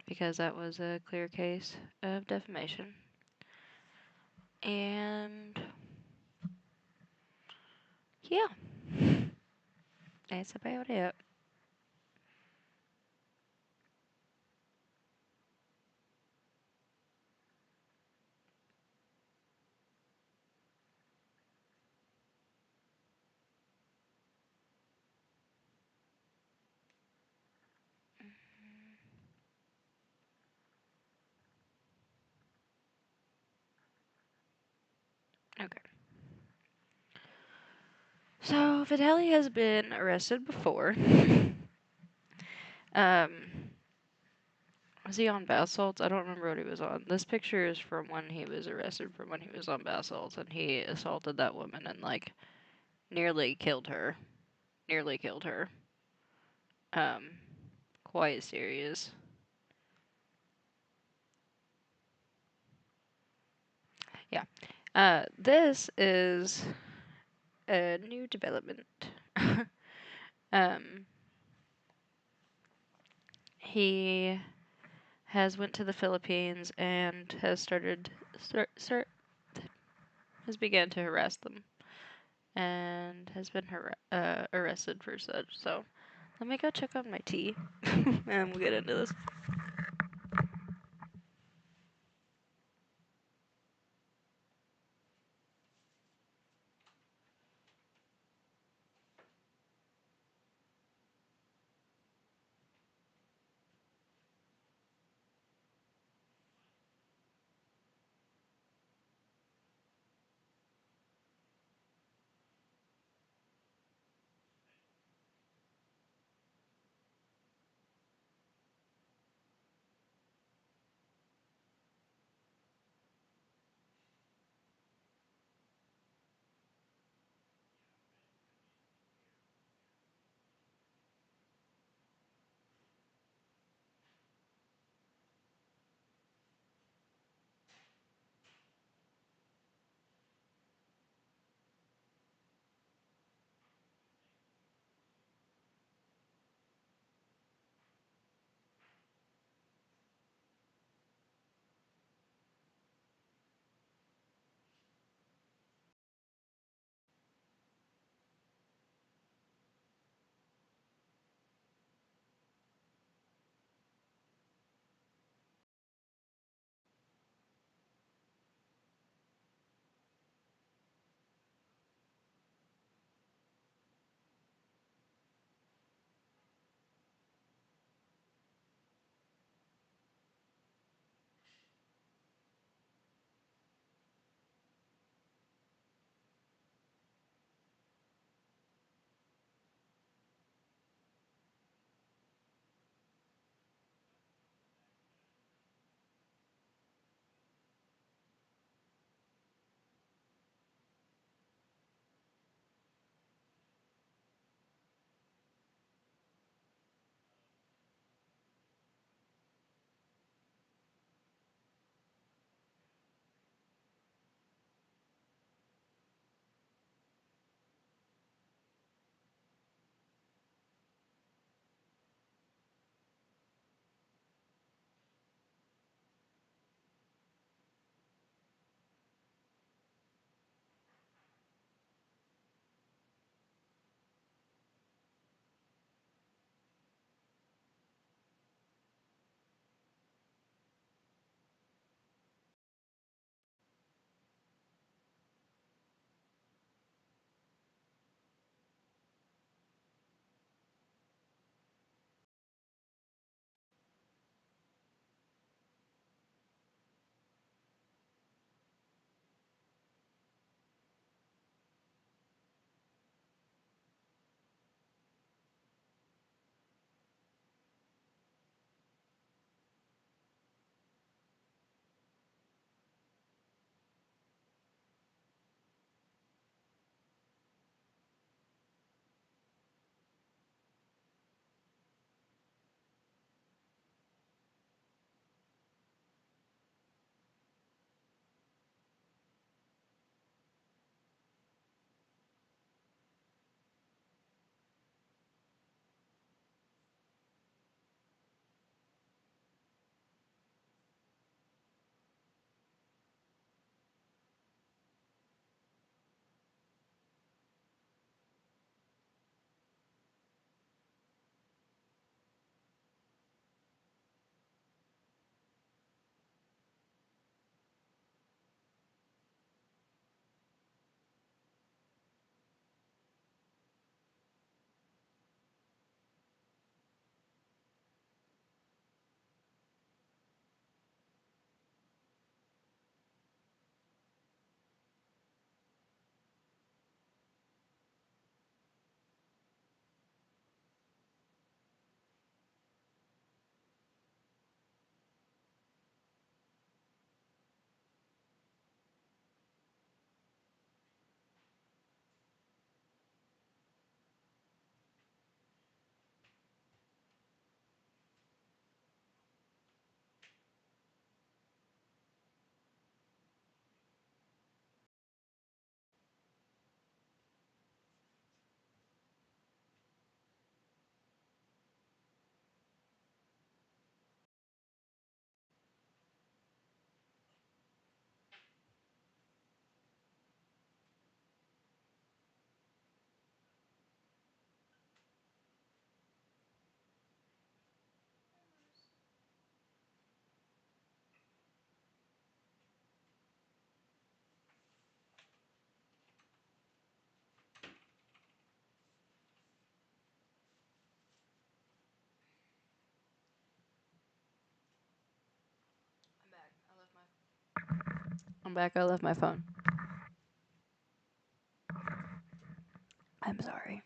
because that was a clear case of defamation. And yeah, that's about it. Okay. So Vitaly has been arrested before. Was he on bath salts? I don't remember what he was on. This picture is from when he was arrested, from when he was on bath salts, and he assaulted that woman and like nearly killed her. Nearly killed her. Quite serious. Yeah. This is a new development. um, he has went to the Philippines and has has began to harass them and has been arrested for such. So let me go check on my tea and we'll get into this. I'm back. I left my phone. I'm sorry.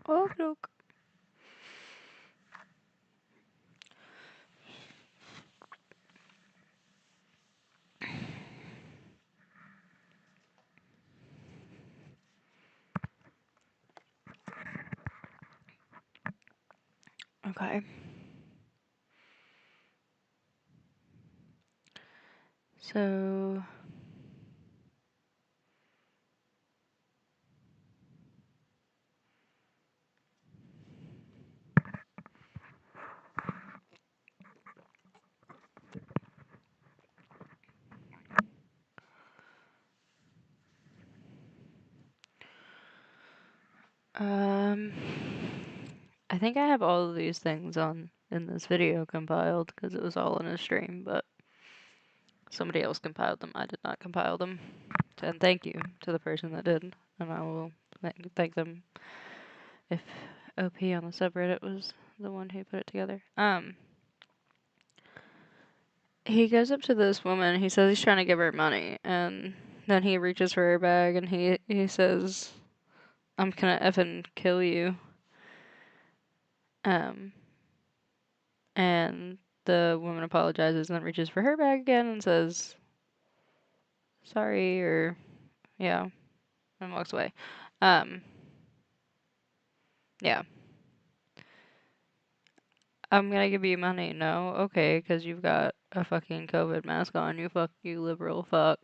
Oh, look. Okay. So I think I have all of these things on in this video compiled because it was all in a stream, but somebody else compiled them. I did not compile them. And thank you to the person that did, and I will thank them if OP on the subreddit was the one who put it together. He goes up to this woman. He says he's trying to give her money, and then he reaches for her bag and he says, "I'm gonna effing kill you." And the woman apologizes and then reaches for her bag again and says, "Sorry," or yeah, and walks away. Yeah. I'm gonna give you money. No, okay, because you've got a fucking COVID mask on. You liberal fuck.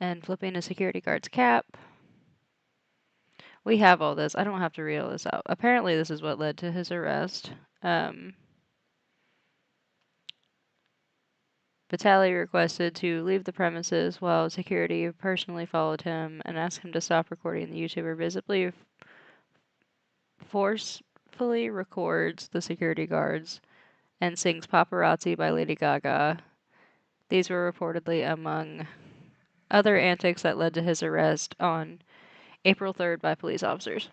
And flipping a security guard's cap. We have all this. I don't have to read all this out. Apparently, this is what led to his arrest. Vitaly requested to leave the premises while security personally followed him and asked him to stop recording. The YouTuber visibly forcefully records the security guards and sings Paparazzi by Lady Gaga. These were reportedly among other antics that led to his arrest on April 3rd by police officers.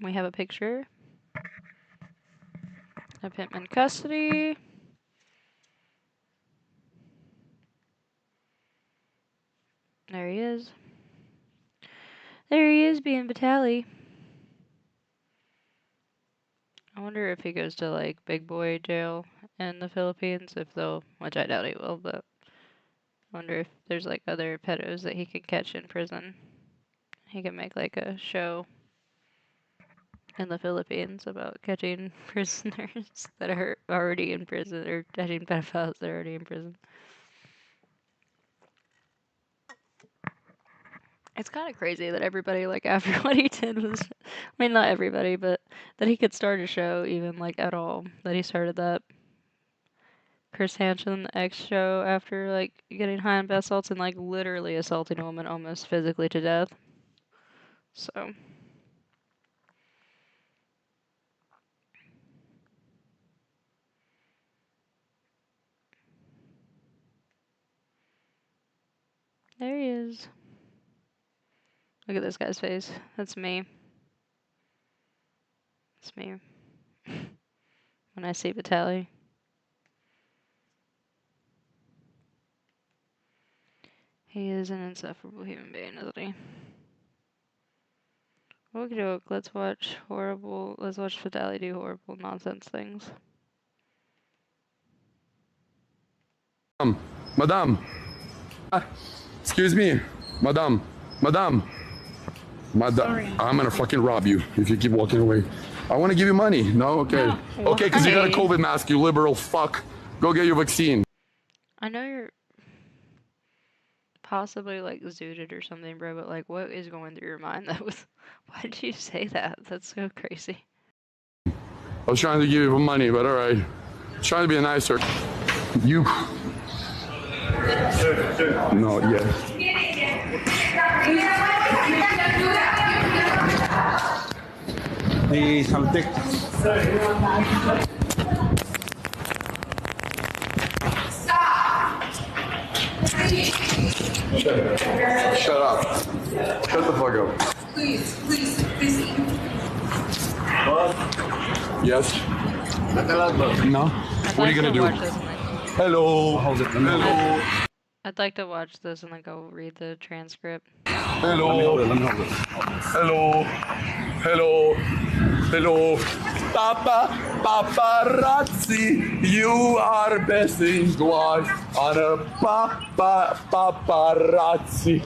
We have a picture of him in custody. There he is. There he is being Vitaly. I wonder if he goes to like big boy jail in the Philippines, if they'll, which I doubt he will, but I wonder if there's like other pedos that he could catch in prison. He can make like a show in the Philippines about catching prisoners that are already in prison, or catching pedophiles that are already in prison. It's kind of crazy that everybody, like, after what he did was, I mean, not everybody, but that he could start a show even, like, at all. That he started that Chris Hansen X show after, like, getting high on bath salts and, like, literally assaulting a woman almost physically to death. So. There he is. Look at this guy's face. That's me. It's me. When I see Vitaly. He is an insufferable human being, isn't he? Okie doke, let's watch Vitaly do horrible nonsense things. Madam. Excuse me. Madam. Sorry. I'm gonna fucking rob you if you keep walking away. I want to give you money. No? Okay. No, Okay, because you got a why? COVID mask, you liberal fuck. Go get your vaccine. I know you're possibly like zooted or something, bro, but like, what is going through your mind? That was. Why did you say that? That's so crazy. I was trying to give you money, but all right. Trying to be nicer. You. No, yeah. Please, I'll take. Shut up. Shut the fuck up. Please. Yes? No? What are you gonna do? Hello. Hello. I'd like to watch this and like go read the transcript. Hello. Hello. Hello. Hello. Paparazzi, you are best in Guay on a paparazzi.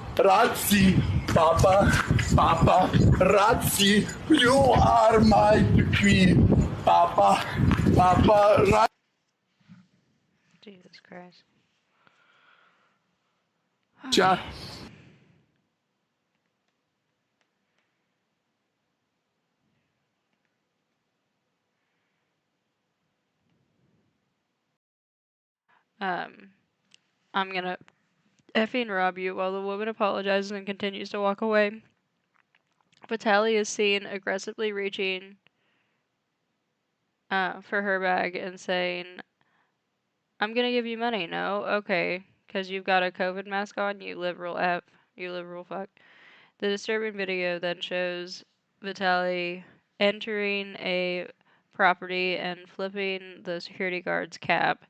Paparazzi. Paparazzi, you are my queen. Paparazzi. Jesus Christ. Chat. I'm gonna effing rob you while the woman apologizes and continues to walk away. Vitaly is seen aggressively reaching for her bag and saying, I'm gonna give you money. No? Okay. Because you've got a COVID mask on, you liberal F. You liberal fuck. The disturbing video then shows Vitaly entering a property and flipping the security guard's cap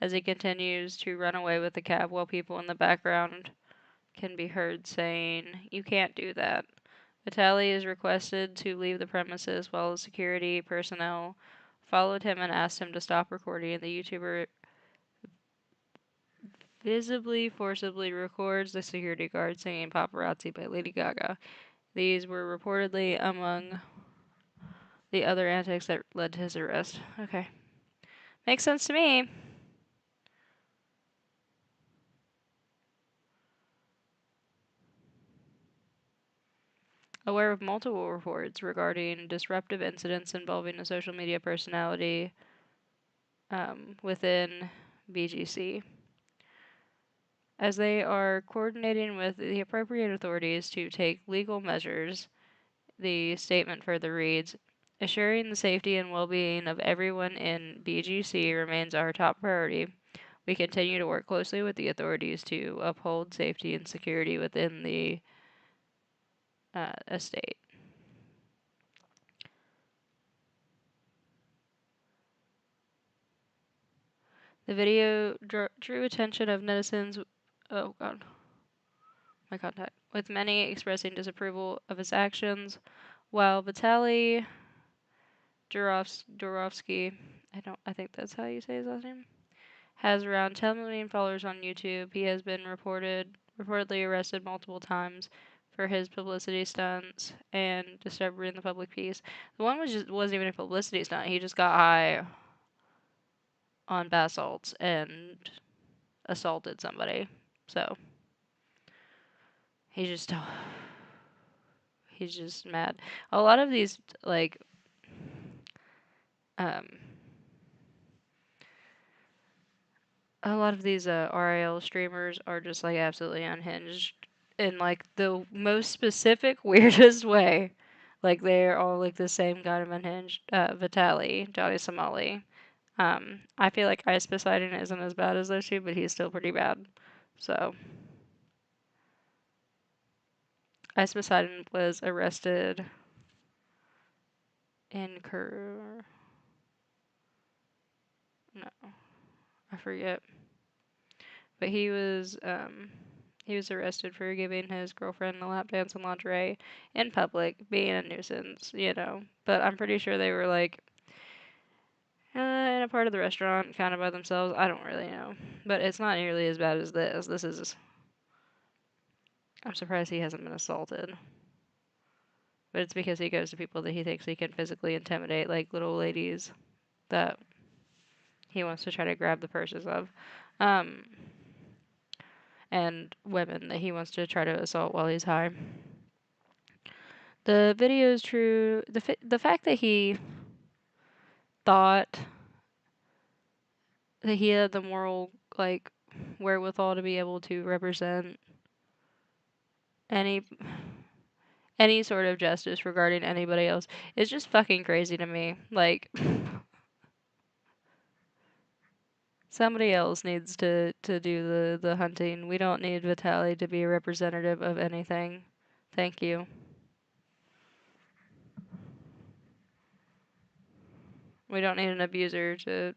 as he continues to run away with the cab while people in the background can be heard saying, "You can't do that." Vitaly is requested to leave the premises while the security personnel followed him and asked him to stop recording. The YouTuber visibly forcibly records the security guard singing Paparazzi by Lady Gaga. These were reportedly among the other antics that led to his arrest. Okay. Makes sense to me. Aware of multiple reports regarding disruptive incidents involving a social media personality within BGC. As they are coordinating with the appropriate authorities to take legal measures, the statement further reads, assuring the safety and well-being of everyone in BGC remains our top priority. We continue to work closely with the authorities to uphold safety and security within the estate. The video drew attention of netizens. Oh god, my contact. With many expressing disapproval of his actions, while Vitaly Durovsky, I think that's how you say his last name, has around 10 million followers on YouTube. He has been reportedly arrested multiple times for his publicity stunts and disturbing the public peace. The one wasn't even a publicity stunt. He just got high on bath salts and assaulted somebody. So he's just mad. A lot of these RIL streamers are just like absolutely unhinged in like the most specific weirdest way. Like they're all like the same kind of unhinged. Vitaly, Johnny Somali. I feel like Ice Poseidon isn't as bad as those two, but he's still pretty bad. So Ice Poseidon was arrested in no, I forget. But he was arrested for giving his girlfriend a lap dance in lingerie in public, being a nuisance, you know. But I'm pretty sure they were like in a part of the restaurant, kind of by themselves. I don't really know, but it's not nearly as bad as this. This is. I'm surprised he hasn't been assaulted. But it's because he goes to people that he thinks he can physically intimidate, like little ladies that he wants to try to grab the purses of, um, and women that he wants to try to assault while he's high. The video is true. The fact that he thought that he had the moral, like, wherewithal to be able to represent any any sort of justice regarding anybody else is just fucking crazy to me. Like, somebody else needs to do the hunting. We don't need Vitaly to be a representative of anything. Thank you. We don't need an abuser to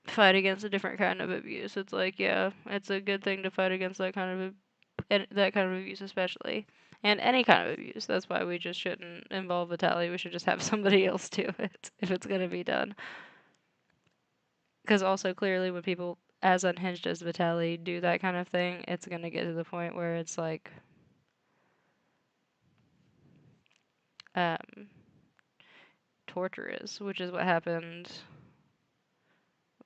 fight against a different kind of abuse. It's like, yeah, it's a good thing to fight against that kind of that kind of abuse especially. And any kind of abuse. That's why we just shouldn't involve Vitaly. We should just have somebody else do it if it's going to be done. Because also clearly when people as unhinged as Vitaly do that kind of thing, it's going to get to the point where it's like um, torturous, which is what happened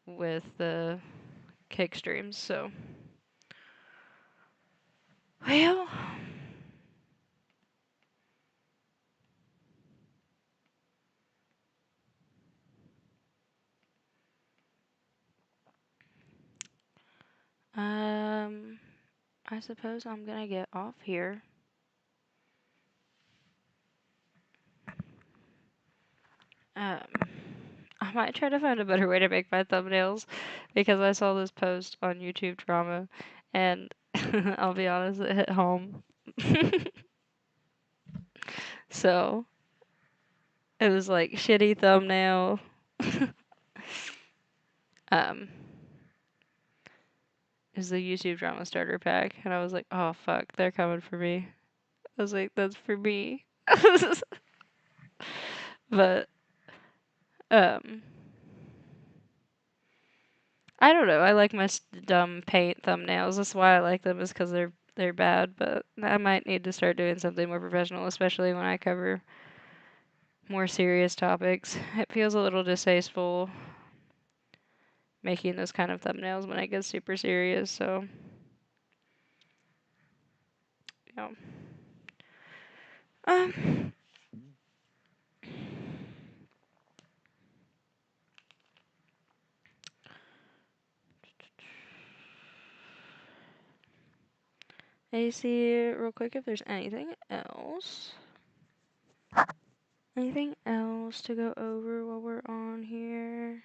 with the kick streams. So, well, I suppose I'm gonna get off here. Um, I might try to find a better way to make my thumbnails because I saw this post on YouTube Drama and I'll be honest, it hit home. So it was like shitty thumbnail. um, is the YouTube Drama starter pack, and I was like, oh fuck, they're coming for me. I was like, that's for me. But um, I don't know. I like my dumb paint thumbnails. That's why I like them, is because they're bad. But I might need to start doing something more professional, especially when I cover more serious topics. It feels a little distasteful making those kind of thumbnails when I get super serious. So, yeah. Um. I see real quick if there's anything else. Anything else to go over while we're on here?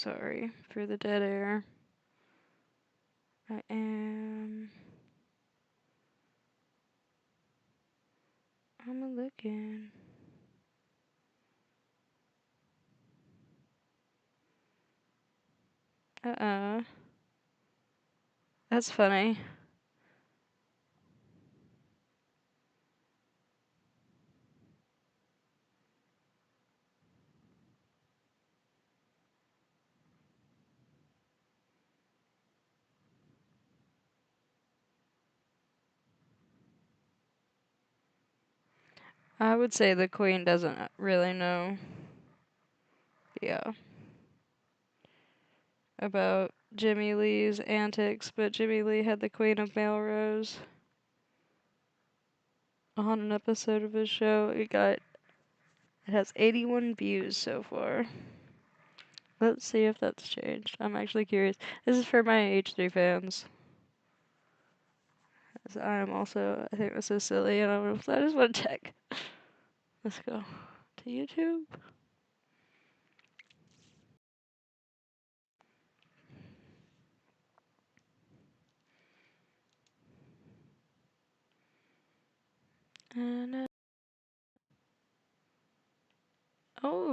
Sorry for the dead air. I'm looking. That's funny. I would say the queen doesn't really know. Yeah. About Jimmy Lee's antics, but Jimmy Lee had the Queen of Melrose on an episode of his show. It has 81 views so far. Let's see if that's changed. I'm actually curious. This is for my H3 fans. As I am also, I think this is silly, and I just want to check. Let's go to YouTube. Oh,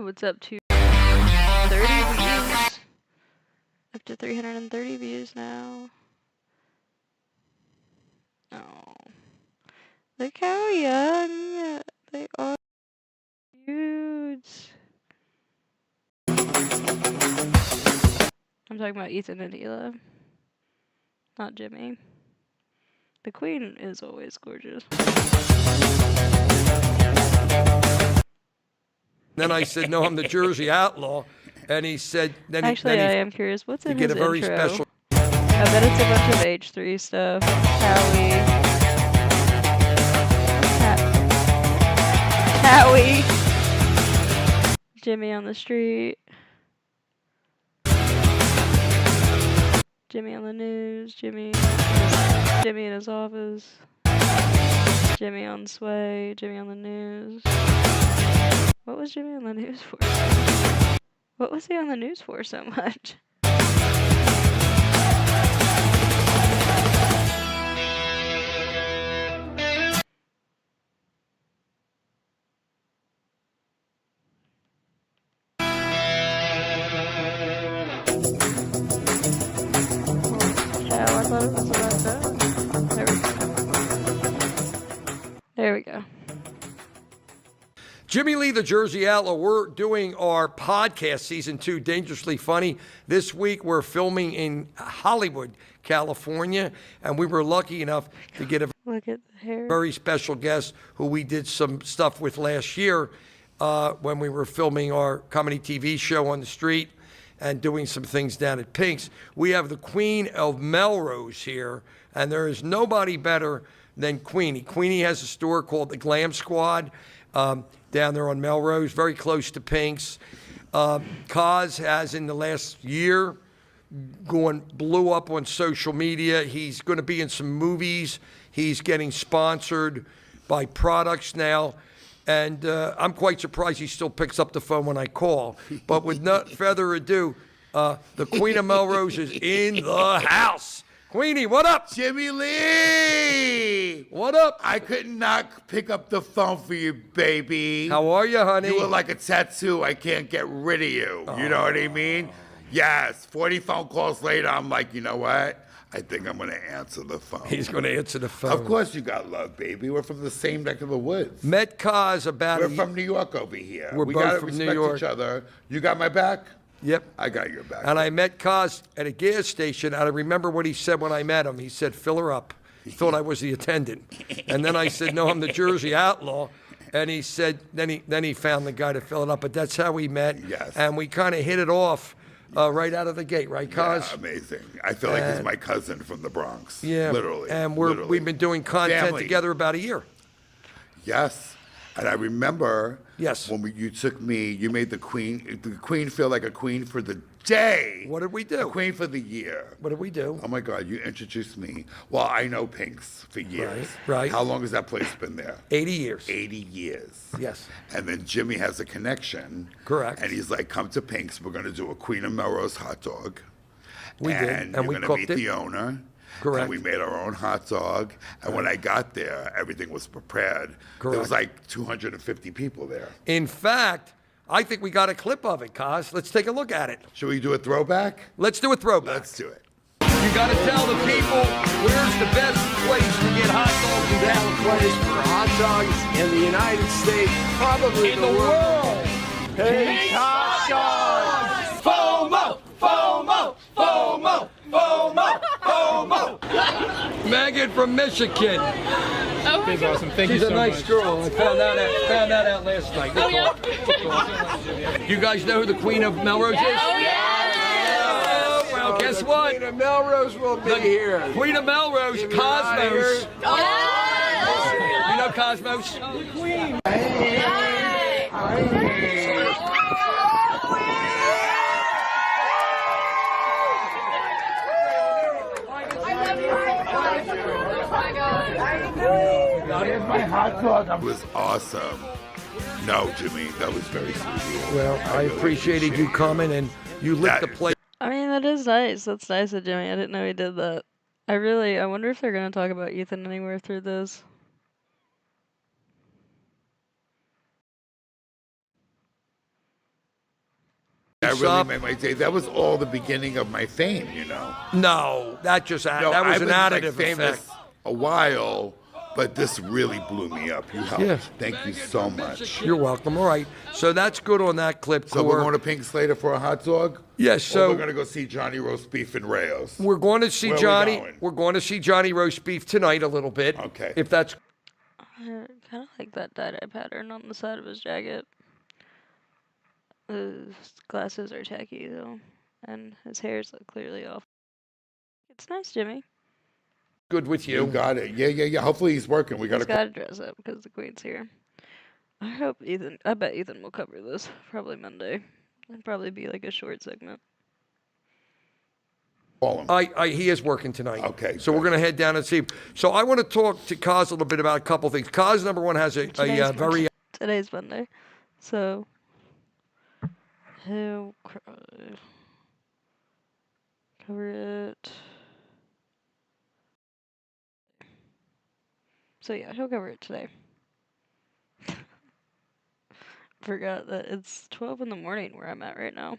it's up to 30 views. Up to 330 views now. Oh. Look how young they are. Huge. I'm talking about Ethan and Hila, not Jimmy. The queen is always gorgeous. Then I said, no, I'm the Jersey Outlaw. And he said, Actually, I am curious. What's in get his a very intro? special. I bet it's a bunch of H3 stuff. Howie. Jimmy on the street. Jimmy on the news. Jimmy in his office. Jimmy on Sway. Jimmy on the news. What was Jimmy on the news for? What was he on the news for so much? I thought it was about done. There we go. Jimmy Lee, the Jersey Outlaw. We're doing our podcast, Season 2, Dangerously Funny. This week we're filming in Hollywood, California, and we were lucky enough to get a Look at the hair. very special guest who we did some stuff with last year when we were filming our comedy TV show on the street and doing some things down at Pink's. We have the Queen of Melrose here, and there is nobody better than Queenie. Queenie has a store called the Glam Squad down there on Melrose, very close to Pink's. Kaz has, in the last year, blew up on social media. He's going to be in some movies. He's getting sponsored by products now. And I'm quite surprised he still picks up the phone when I call. But with no further ado, the Queen of Melrose is in the house. Queenie, what up? Jimmy Lee! What up? I could not pick up the phone for you, baby. How are you, honey? You were like a tattoo. I can't get rid of you. You know what I mean? Yes. 40 phone calls later, I'm like, you know what? I think I'm going to answer the phone. He's going to answer the phone. Of course you got love, baby. We're from the same neck of the woods. Met Kaz about We're from New York over here. We're we both gotta from respect New York. each other. You got my back? Yep. I got your back. And I met Kaz at a gas station, and I remember what he said when I met him. He said, fill her up. He thought I was the attendant. And then I said, no, I'm the Jersey Outlaw. And he said, then he found the guy to fill it up. But that's how we met. Yes. And we kind of hit it off right out of the gate, right, Kaz? Yeah, amazing. I feel like he's my cousin from the Bronx. Yeah. Literally. And literally. we've been doing content Family. together about a year. Yes. And I remember Yes. when you took me, you made the queen feel like a queen for the day. What did we do? A queen for the year. What did we do? Oh my God, you introduced me. Well, I know Pink's for years. Right. How long has that place been there? 80 years. 80 years. Yes. And then Jimmy has a connection. Correct. And he's like, come to Pink's. We're going to do a Queen of Melrose hot dog. We did, and you're we gonna cooked meet it. the owner. Correct. And we made our own hot dog. And when I got there, everything was prepared. There was Correct. like 250 people there. In fact, I think we got a clip of it, Kaz. Let's take a look at it. Should we do a throwback? Let's do a throwback. Let's do it. You got to tell the people where's the best place to get hot dogs in Best California. place for hot dogs in the United States, probably In the world. Hey, hot dogs! FOMO! FOMO! FOMO! FOMO! FOMO! Megan from Michigan. Oh my God. Awesome. Thank She's you a so nice much. girl. I found that out last night. Oh, yeah. You guys know who the Queen of Melrose is? Oh, yeah. Well, guess what? Queen of Melrose will be here. Queen of Melrose, If you're not Cosmos. here- You know Cosmos? Queen. My hot dog. It was awesome. No, Jimmy, that was very sweet of you. Well, I really appreciated you coming and you lit the place. I mean, that is nice. That's nice of Jimmy. I didn't know he did that. I wonder if they're going to talk about Ethan anywhere through this. this really up. made my day. That was all the beginning of my fame, you know. No, that just No, that was I've an been, like, additive famous effect. a while, but this really blew me up. You helped. Yeah. Thank you so much. You're welcome. All right, so that's good on that clip. So we're going to Pink Slater for a hot dog? Yes. So we're going to go see Johnny Roast Beef in Rayos. We're going to see Where are we Johnny. going? We're going to see Johnny Roast Beef tonight a little bit. Okay. If that's I kind of like that tie-dye pattern on the side of his jacket. His glasses are tacky though, and his hair's clearly off. It's nice, Jimmy. good with You you. got it. Yeah. Hopefully he's working. We got He's to. got to dress up because the Queen's here. I bet Ethan will cover this probably Monday. It'll probably be like a short segment. Call him. He is working tonight. Okay, So we're going to head down and see him. So I want to talk to Kaz a little bit about a couple things. Kaz, number one, has a very... Today's Monday, so he'll cover it. So yeah, he'll cover it today. Forgot that it's 12 in the morning where I'm at right now.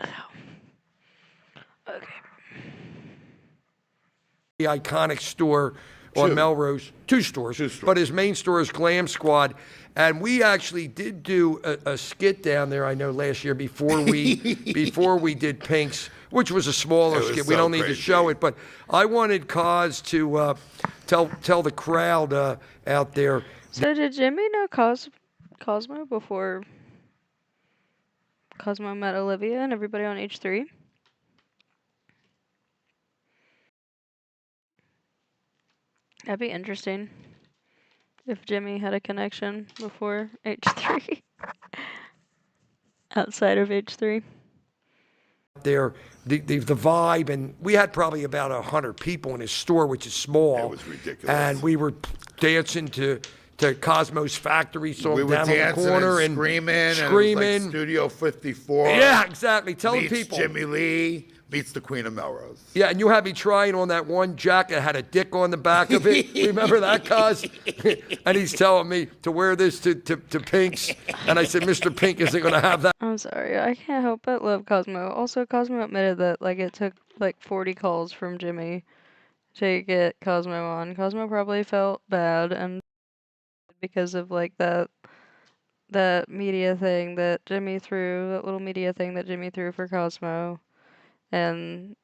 Okay. The iconic store on Melrose. Two stores. But his main store is Glam Squad. And we actually did do a skit down there, I know, last year before we did Pink's, which was a smaller skit. We don't need to show it. But I wanted Kaz to tell the crowd out there. So did Jimmy know Cosmo before Cosmo met Olivia and everybody on H3? That'd be interesting if Jimmy had a connection before H3. Outside of H3. There, the vibe, and we had probably about 100 people in his store, which is small. It was ridiculous. And we were dancing to Cosmo's Factory song We were down on the dancing corner and screaming. And it was like Studio 54. Yeah, exactly. Telling meets people. Jimmy Lee meets the Queen of Melrose. Yeah, and you had me trying on that one jacket that had a dick on the back of it. Remember that, Cos? And he's telling me to wear this to Pink's. And I said, Mr. Pink isn't going to have that. I'm sorry, I can't help but love Cosmo. Also, Cosmo admitted that it took 40 calls from Jimmy to get Cosmo on. Cosmo probably felt bad and because of that media thing that Jimmy threw, that little media thing that Jimmy threw for Cosmo, and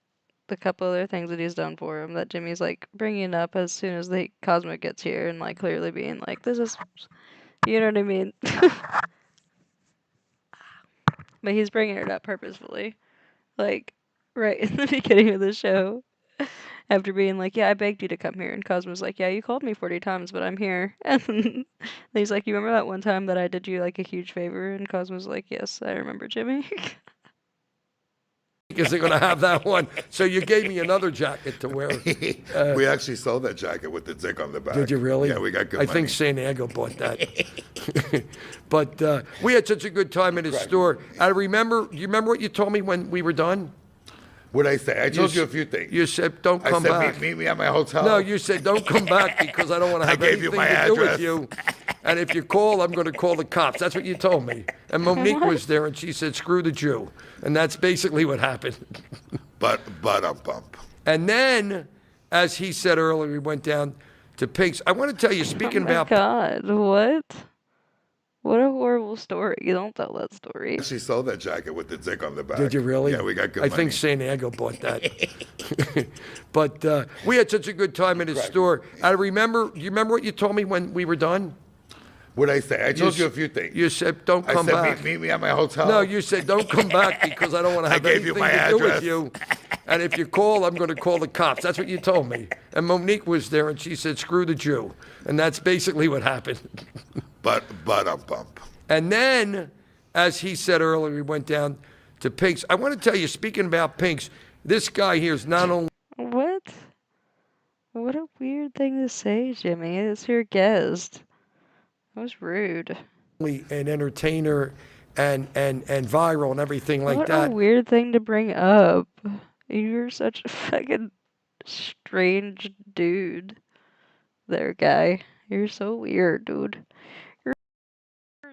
the couple other things that he's done for him that Jimmy's bringing up as soon as the Cosmo gets here and clearly being this is, you know what I mean? But he's bringing it up purposefully, right in the beginning of the show. After being yeah, I begged you to come here. And Cosmo's yeah, you called me 40 times, but I'm here. And he's you remember that one time that I did you a huge favor? And Cosmo's yes, I remember, Jimmy. Isn't going to have that one. So you gave me another jacket to wear. We actually sold that jacket with the dick on the back. Did you really? Yeah, we got good I money. think San Diego bought that. But we had such a good time in his store. I remember, you remember what you told me when we were done? What'd I say? I told you a few things. You said, don't come back. Meet me at my hotel. No, you said, don't come back because I don't want to have anything to do with you. And if you call, I'm going to call the cops. That's what you told me. And Monique was there, and she said, screw the Jew. And that's basically what happened. But bump. And then, as he said earlier, we went down to Pink's. I want to tell you, speaking about... God, what? What a horrible story. You don't tell that story. I actually sold that jacket with the dick on the back. Did you really? Yeah, we got good I money. think San Diego bought that. But we had such a good time in his store. I remember, you remember what you told me when we were done? What'd I say? I told you a few things. You said, don't come back. Meet me at my hotel. No, you said, don't come back because I don't want to have anything to do with you. And if you call, I'm going to call the cops. That's what you told me. And Monique was there, and she said, screw the Jew. And that's basically what happened. But bump. And then, as he said earlier, we went down to Pink's. I want to tell you, speaking about Pink's, this guy here is not only... What? What a weird thing to say, Jimmy. It's your guest. That was rude. an entertainer and viral and everything like that. What a weird thing to bring up. You're such a fucking strange dude. There, guy. You're so weird, dude. You're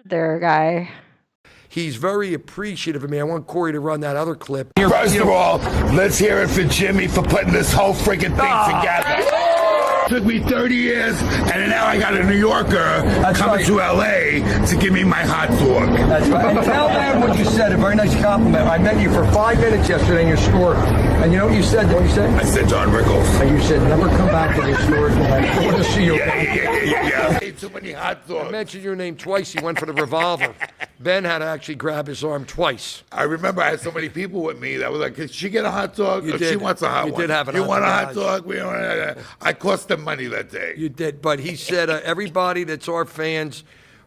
there, guy. he's very appreciative of me. I want Corey to run that other clip. First of all, let's hear it for Jimmy for putting this whole freaking thing together. Took me 30 years, and now I got a New Yorker coming to LA to give me my hot dog. That's right. And tell them what you said, a very nice compliment. I met you for 5 minutes yesterday in your store, and you know what you said? What you said? I said John Rickles. And you said, never come back to this store again. I want to see you. Yeah. Ate too many hot dogs. I mentioned your name twice. He went for the revolver. Ben had to actually grab his arm twice. I remember I had so many people with me that was like, "Can she get a hot dog? You Or did. She wants a hot You one. did have an You hot want a dog. hot dog? We don't, I cost them money that day. You did, but he said everybody that's our fans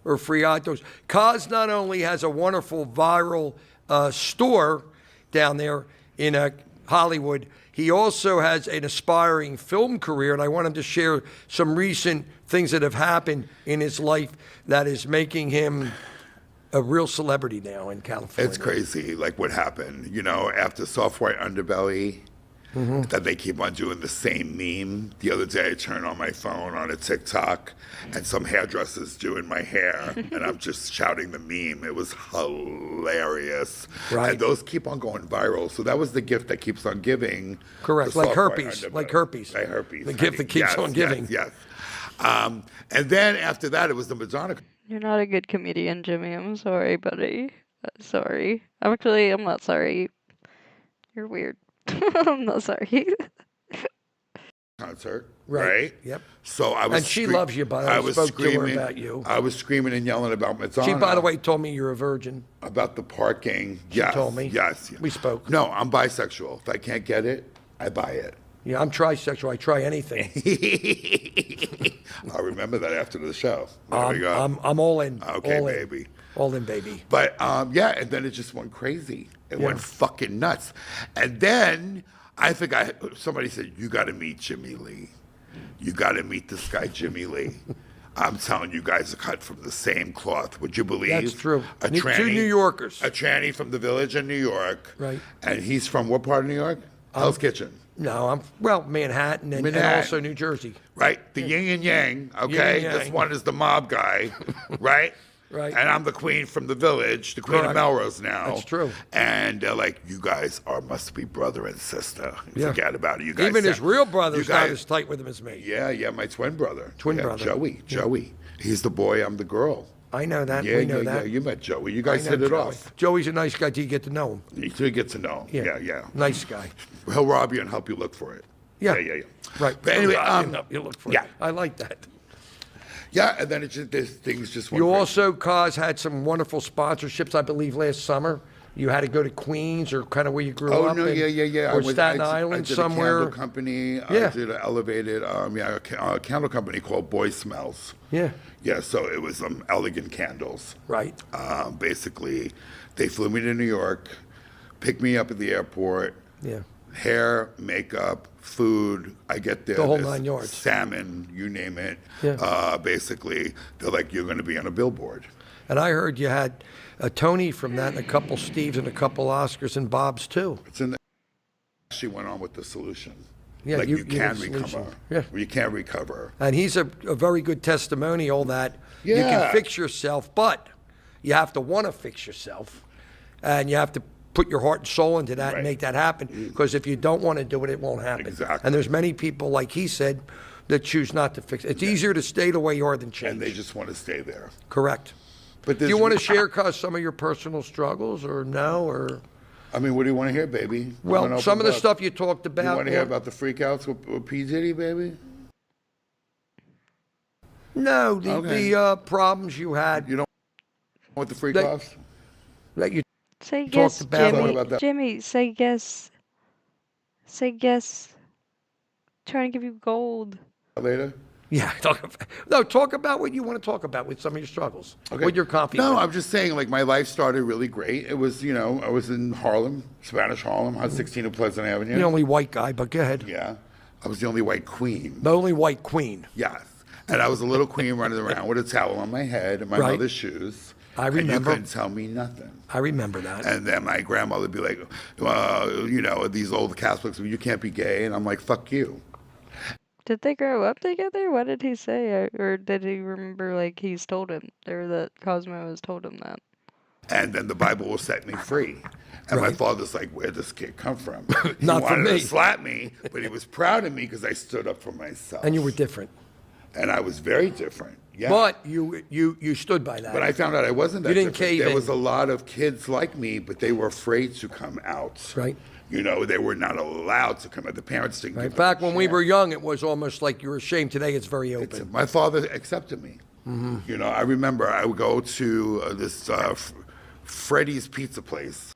are free hot dogs. Kaz not only has a wonderful viral store down there in Hollywood, he also has an aspiring film career, and I want him to share some recent things that have happened in his life that is making him a real celebrity now in California. It's crazy, like what happened, after Soft White Underbelly, that they keep on doing the same meme. The other day I turned on my phone on a TikTok, and some hairdresser's doing my hair, and I'm just shouting the meme. It was hilarious. Right. And those keep on going viral. So that was the gift that keeps on giving. Correct, the like Soft White herpes, Underbelly. like herpes. Like herpes. The gift that keeps on giving. Yes. And then after that, it was the Madonna. You're not a good comedian, Jimmy. I'm sorry, buddy. Sorry. Actually, I'm not sorry. You're weird. I'm not sorry. Concert, Right. right? Yep. So I was. And she loves you, by the way. I was Spoke to her screaming about you. I was screaming and yelling about Madonna. She, by the way, told me you're a virgin. About the parking. She Yes, told me. Yes. We spoke. No, I'm bisexual. If I can't get it, I buy it. Yeah, I'm trisexual. I try anything. I'll remember that after the show. There we go. I'm all in. Okay, all in. baby. All in, baby. But yeah, and then it just went crazy. It went fucking nuts. And then I think somebody said, "You got to meet Jimmy Lee. You got to meet this guy, Jimmy Lee." I'm telling you guys are cut from the same cloth. Would you believe? That's true. A Two tranny, New Yorkers. A tranny from the Village in New York. Right. And he's from what part of New York? Hell's Kitchen. No, I'm Manhattan and also New Jersey. Right, the yin and yang. Okay, Yin and this yang. one is the mob guy, right? Right. And I'm the queen from the Village, the queen of Correct. Melrose now. That's true. And they're like, you guys must be brother and sister. Yeah. Forget about it. You guys. Even his real you brother's not guys- as tight with him as me. Yeah, my twin brother. Twin Yeah, brother. Joey. He's the boy, I'm the girl. I know that. Yeah, we know yeah, that. yeah. You met Joey. You I guys know hit it Joey. off. Joey's a nice guy till you get to know him. Until you get to know him. Yeah. Nice guy. He'll rob you and help you look for it. Yeah. Yeah. Right. But anyway, you look for yeah. it. I like that. Yeah, and then things just went You crazy. also, Kaz, had some wonderful sponsorships, I believe, last summer. You had to go to Queens or kind of where you grew up. Oh, no, yeah. Or Staten Island I did somewhere. a candle company. Yeah. I did an elevated, a candle company called Boy Smells. Yeah. Yeah, so it was elegant candles. Right. Basically, they flew me to New York, picked me up at the airport. Yeah. Hair, makeup, food. I get there. The whole there's 9 yards. Salmon, you name it. Yeah. Basically, they're like, you're going to be on a billboard. And I heard you had a Tony from that, and a couple Steves, and a couple Oscars and Bobs too. It's in the. She went on with the solution. Yeah, like you you did can the solution. recover. Yeah. You can recover. And he's a very good testimonial that you can Yeah. fix yourself, but you have to want to fix yourself, and you have to put your heart and soul into that and make that happen. Because if you don't want to do it, it won't happen. Exactly. And there's many people, like he said, that choose not to fix it. It's easier to stay the way you are than change. And they just want to stay there. Correct. But do you want to share, Cuz, some of your personal struggles, or no, or? I mean, what do you want to hear, baby? Well, some of the stuff you talked about. You want to hear about the freakouts with P. Diddy, baby? No, Okay. the problems you had. You don't want the freakouts? That you Say talked yes, about. Jimmy. Jimmy, say yes. Say yes. Trying to give you gold. Later? Yeah, talk about what you want to talk about with some of your struggles. Okay. With your coffee. No, I'm just saying, like, my life started really great. It was, I was in Harlem, Spanish Harlem, I was 16 of Pleasant Avenue. The only white guy, but go ahead. Yeah. I was the only white queen. The only white queen. Yes. And I was a little queen running around with a towel on my head and my Right. mother's shoes. I And remember. you couldn't tell me nothing. I remember that. And then my grandmother would be like, these old Catholics, you can't be gay. And I'm like, fuck you. Did they grow up together? What did he say? Or did he remember, like, he's told him, or that Cosmo has told him that? and then the Bible will set me free. And my Right. father's like, where'd this kid come from? He Not from wanted me. to slap me, but he was proud of me because I stood up for myself. And you were different. And I was very different. Yeah. But you stood by that. But I found out I wasn't that You didn't different. cave There in. was a lot of kids like me, but they were afraid to come out. Right. You know, they were not allowed to come out. The parents didn't give them Back a when we chance. were young, it was almost like you were ashamed. Today, it's very open. My father accepted me. Mm-hmm. You know, I remember I would go to this Freddy's pizza place.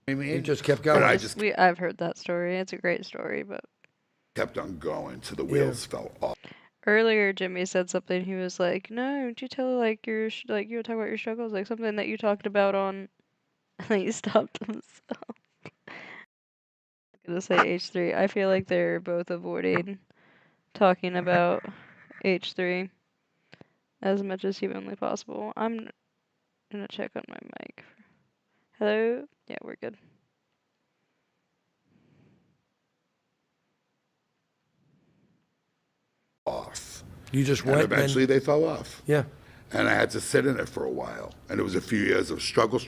I mean, You just kept going. But I just I've heard that story. It's a great story, but kept on going till the wheels fell off. earlier Jimmy said something. He was like, "No, don't you tell like your like you were talking about your struggles, like something that you talked about on." And then he stopped himself. I'm gonna say H3. I feel like they're both avoiding talking about H3 as much as humanly possible. I'm gonna check on my mic. Hello? Yeah, we're good. Off. You just And went. eventually they fell off. Yeah. And I had to sit in it for a while. And it was a few years of struggle.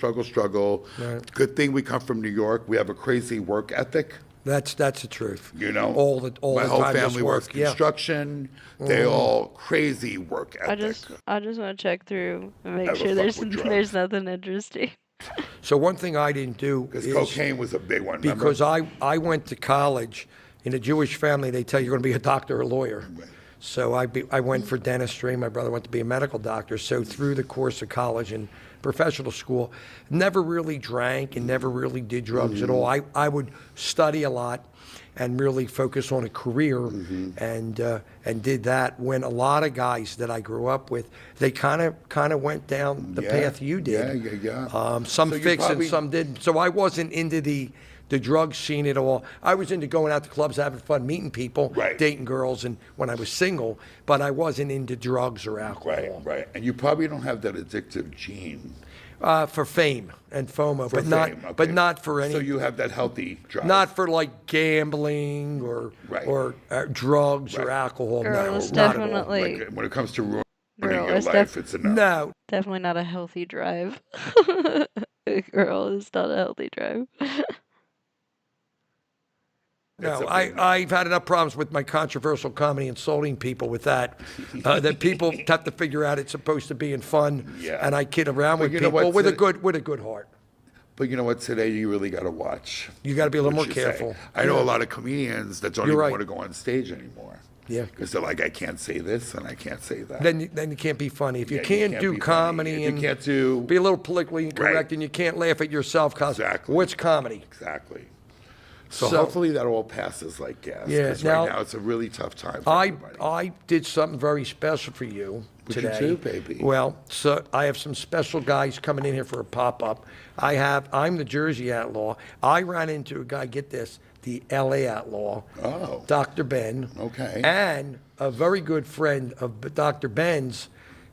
Right. Good thing we come from New York. We have a crazy work ethic. That's the truth. You know, all the my time whole just family works yeah. construction. They Mhm. all crazy work ethic. I just want to check through and make Never sure fuck there's with drugs. there's nothing interesting. So one thing I didn't do Because is cocaine was a big one. remember? because I went to college in a Jewish family. They tell you you're going to be a doctor or a lawyer. So I went for dentistry. My brother went to be a medical doctor. So through the course of college and professional school, never really drank and never really did drugs at all. I would study a lot and really focus on a career and did that when a lot of guys that I grew up with, they kind of went down the path you did. Yeah. Some So you fixed probably- and some didn't. So I wasn't into the drug scene at all. I was into going out to clubs, having fun, meeting people, dating girls, and when I was single, but I wasn't into drugs or alcohol. Right. And you probably don't have that addictive gene. For fame and FOMO, For but fame, but okay. not for any. So you have that healthy drive. Not for like gambling or drugs or alcohol. Girl, no, it's not at all. definitely- Like, when it comes to ruining Girl, your it's life, it's enough. No. Definitely not a healthy drive. Girl, it's not a healthy drive. No, I've had enough problems with my controversial comedy insulting people with that. That people have to figure out it's supposed to be in fun, and I kid around But with you know people what, with a today- good heart. But you know what? Today you really got to watch. You got to be a little more what you say. careful. I know Yeah. a lot of comedians that don't You're even right. want to go on stage anymore. Yeah. Because they're like, I can't say this and I can't say that. Then you can't be funny. If you Yeah, can't do be funny. comedy If you and can't do be a little politically incorrect and you can't laugh at yourself, cause what's comedy? Exactly. So, So- hopefully that all passes like gas. Yeah, 'cause now- right now it's a really tough time. For I did something very special for you What'd you today. do, baby? Well, so I have some special guys coming in here for a pop-up. I'm the Jersey Outlaw. I ran into a guy, get this, the LA Outlaw. Oh. Dr. Ben. Okay. And a very good friend of Dr. Ben's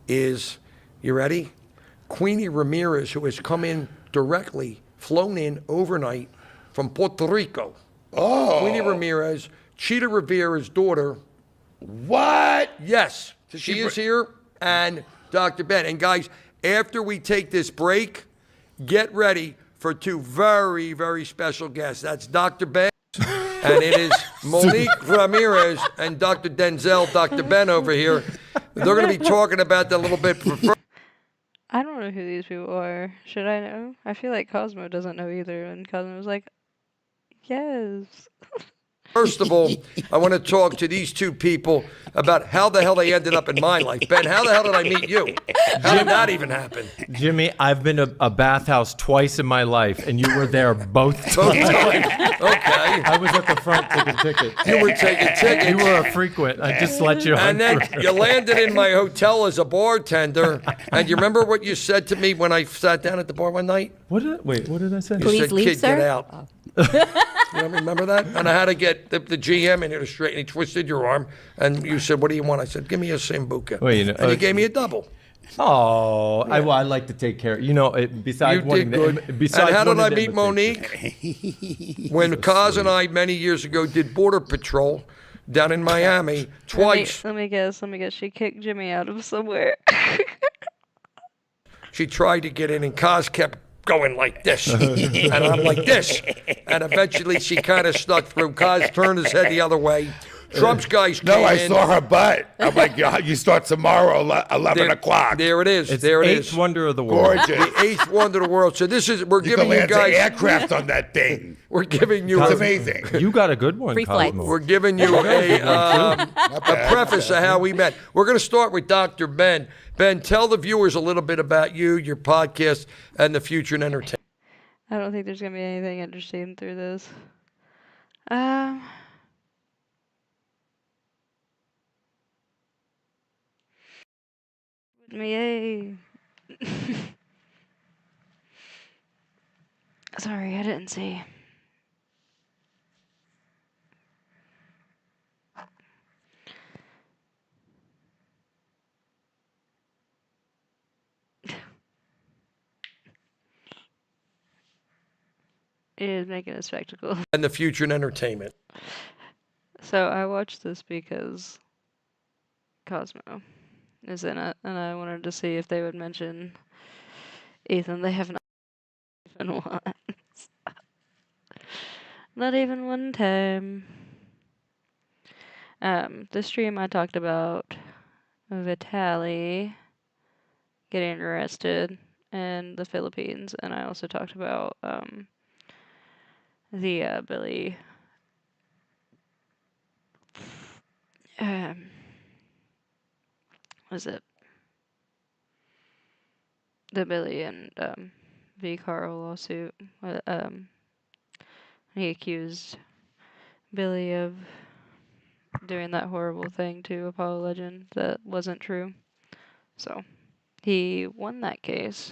is, you ready? Queenie Ramirez, who has come in directly, flown in overnight from Puerto Rico. Oh. Queenie Ramirez, Cheetah Rivera's daughter. What? Yes. Did She she is here, and Dr. Ben. And guys, after we take this break, get ready for two very, very special guests. That's Dr. Ben, and it is Monique Ramirez and Dr. Denzel, Dr. Ben over here. They're going to be talking about that a little bit. I don't know who these people are. Should I know? I feel like Cosmo doesn't know either, and Cosmo was like, yes. First of all, I want to talk to these two people about how the hell they ended up in my life. Ben, how the hell did I meet you? How did that even happen? Jimmy, I've been to a bathhouse twice in my life, and you were there both times. Okay. I was at the front taking tickets. You were taking tickets. You were a frequent. I just let you And then through. you landed in my hotel as a bartender. And you remember what you said to me when I sat down at the bar one night? What did I say? You said, "Kid, get out." You don't remember that? And I had to get the GM in here to straighten. He twisted your arm, and you said, "What do you want?" I said, "Give me a Sambuca." Well, you know, and he gave me a double. Oh, I like to take care. You know, besides You wanting did to, good. besides And how did I wanting to meet Monique? When Kaz and I, many years ago, did Border Patrol down in Miami twice. Let me guess. She kicked Jimmy out of somewhere. She tried to get in, and Kaz kept going like this, and I'm like this, and eventually she kind of snuck through. Kaz turned his head the other way. Trump's guys came No, I in. saw her butt. I'm like, you start tomorrow, 11 o'clock. There it is. It's there it eighth is. wonder of the world. Gorgeous. The eighth wonder of the world. So this is, we're You giving can you land guys. an aircraft on that thing. We're giving you. It's a- amazing. You got a good one, Free Cosmo. flights. We're giving you a preface of how we met. We're going to start with Dr. Ben. Ben, tell the viewers a little bit about you, your podcast, and the future in entertainment. I don't think there's gonna be anything interesting through this. Yay. Sorry, I didn't see. It is making a spectacle. And the future in entertainment. So I watched this because Cosmo is in it, and I wanted to see if they would mention Ethan. They have not even once. Not even one time. This stream I talked about Vitaly getting arrested in the Philippines, and I also talked about the Billy was it the Billy and v. Karl lawsuit. He accused Billy of doing that horrible thing to Apollo Legend that wasn't true. So he won that case.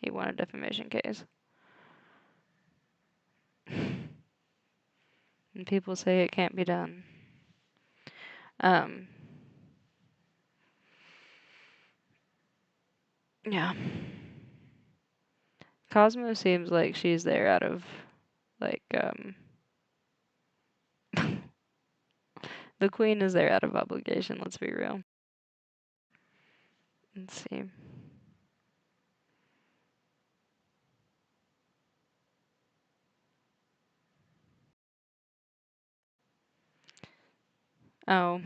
He won a defamation case. And people say it can't be done. Yeah. Cosmo seems like she's there out of, like, the queen is there out of obligation, let's be real. Let's see. Oh.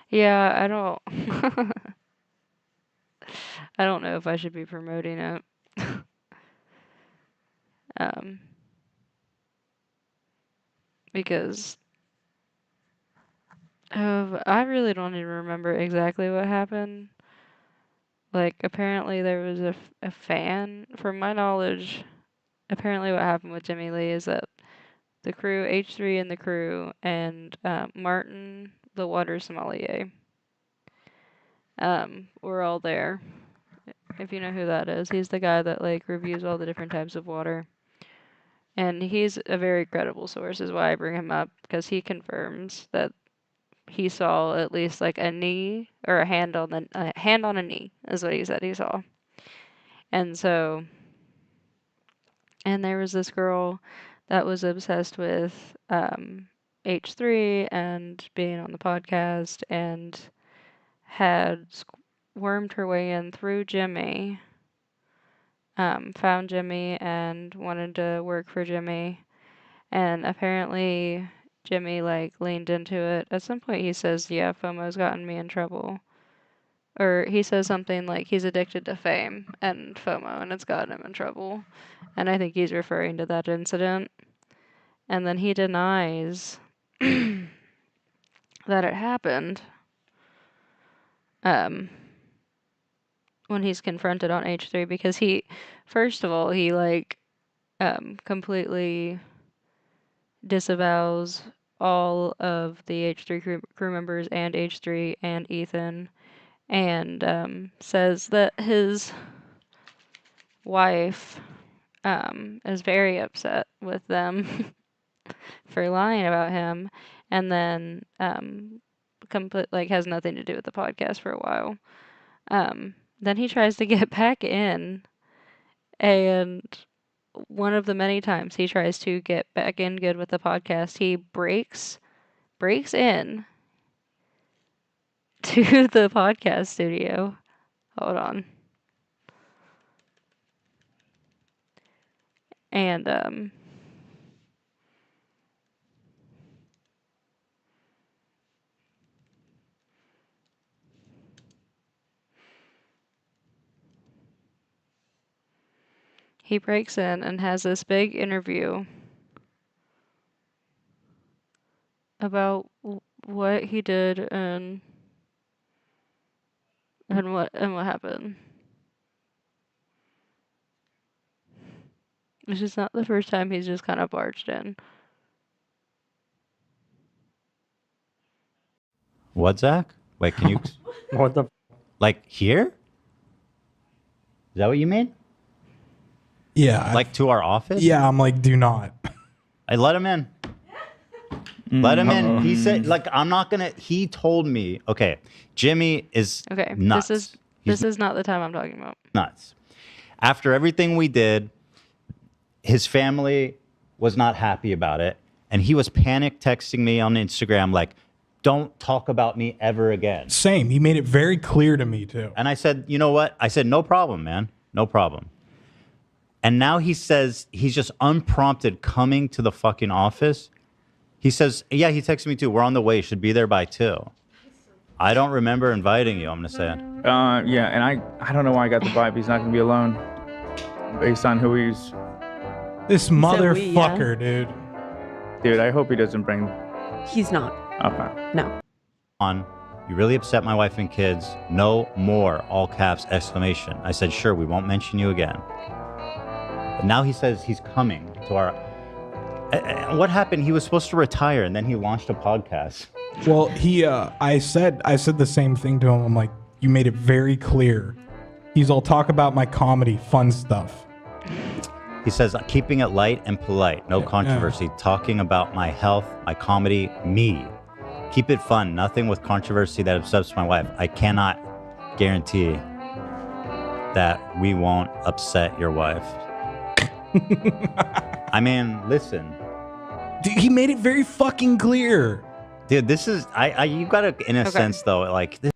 Yeah, I don't I don't know if I should be promoting it. Because I really don't even remember exactly what happened. Like, apparently there was a fan. From my knowledge, apparently what happened with Jimmy Lee is that the crew, H3 and the crew, and Martin, the water sommelier, were all there. If you know who that is, he's the guy that, like, reviews all the different types of water. And he's a very credible source, is why I bring him up, because he confirms that he saw at least like a knee or a hand on a knee is what he said he saw. And so, and there was this girl that was obsessed with H3 and being on the podcast and had wormed her way in through Jimmy, found Jimmy and wanted to work for Jimmy. And apparently Jimmy like leaned into it. At some point he says, yeah, FOMO's gotten me in trouble. Or he says something like he's addicted to fame and FOMO and it's gotten him in trouble. And I think he's referring to that incident. And then he denies that it happened when he's confronted on H3, because he, first of all, he like completely disavows all of the H3 crew members and H3 and Ethan, and says that his wife is very upset with them for lying about him, and then has nothing to do with the podcast for a while. Then he tries to get back in, and one of the many times he tries to get back in good with the podcast, he breaks in to the podcast studio. Hold on. And he breaks in and has this big interview about what he did and what happened. It's just not the first time he's just kind of barged in. What, Zach? Wait, can you? What the? Like here? Is that what you mean? Yeah. Like to our office? Yeah, I'm like, do not. I let him in. Let him in. He said, like, I'm not gonna. He told me, okay, Jimmy is nuts. This is not the time I'm talking about. Nuts. After everything we did, his family was not happy about it, and he was panic texting me on Instagram like, "Don't talk about me ever again." Same. He made it very clear to me too. And I said, you know what? I said, no problem, man. No problem. And now he says he's just unprompted coming to the fucking office. He says, yeah, he texted me too. We're on the way. Should be there by 2. I don't remember inviting you, I'm going to say it. Yeah, and I don't know why I got the vibe he's not going to be alone based on who he's... This motherfucker, dude. Dude, I hope he doesn't bring... He's not. Okay. No. You really upset my wife and kids. No more, all caps, exclamation. I said, sure, we won't mention you again. But now he says he's coming to our... What happened? He was supposed to retire, and then he launched a podcast. Well, I said the same thing to him. I'm like, you made it very clear. He's all talk about my comedy, fun stuff. He says, keeping it light and polite, no controversy, talking about my health, my comedy, me. Keep it fun, nothing with controversy that upsets my wife. I cannot guarantee that we won't upset your wife. I mean, listen. Dude, he made it very fucking clear. Dude, this is, you gotta, in a sense though, like this.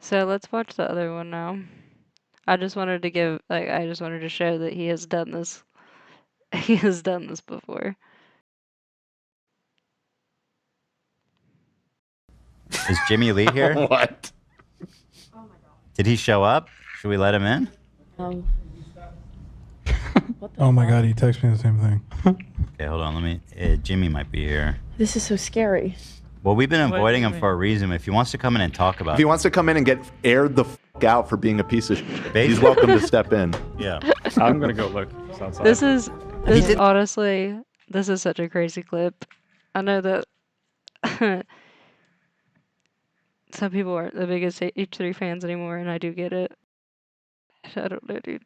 So let's watch the other one now. I just wanted to show that he has done this. He has done this before. Is Jimmy Lee here? What? Did he show up? Should we let him in? Oh my god, he texted me the same thing. Okay, hold on. Let me. Jimmy might be here. This is so scary. Well, we've been avoiding him for a reason. If he wants to come in and talk about If he wants to come in and get aired the fuck out for being a piece of shit, he's welcome to step in. Yeah. I'm gonna go look. This is honestly, this is such a crazy clip. I know that some people aren't the biggest H3 fans anymore, and I do get it. I don't know, dude.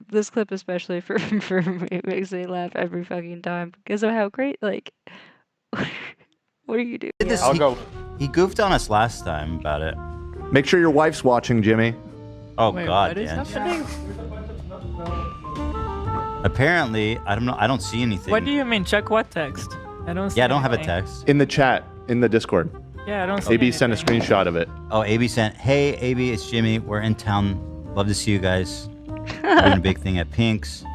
This clip, especially for me, makes me laugh every fucking time because of how great, like, what are you doing? I'll go. He goofed on us last time about it. Make sure your wife's watching, Jimmy. Oh, Wait, God, what is Dan. happening? Apparently, I don't know. I don't see anything. What do you mean? Check what text? I don't see Yeah, I don't have a anything. text. In the chat, in the Discord. Yeah, I don't see AB sent a screenshot of it. Oh, AB sent, hey, AB, it's Jimmy. We're in town. Love to see you guys. We're doing a big thing at Pink's.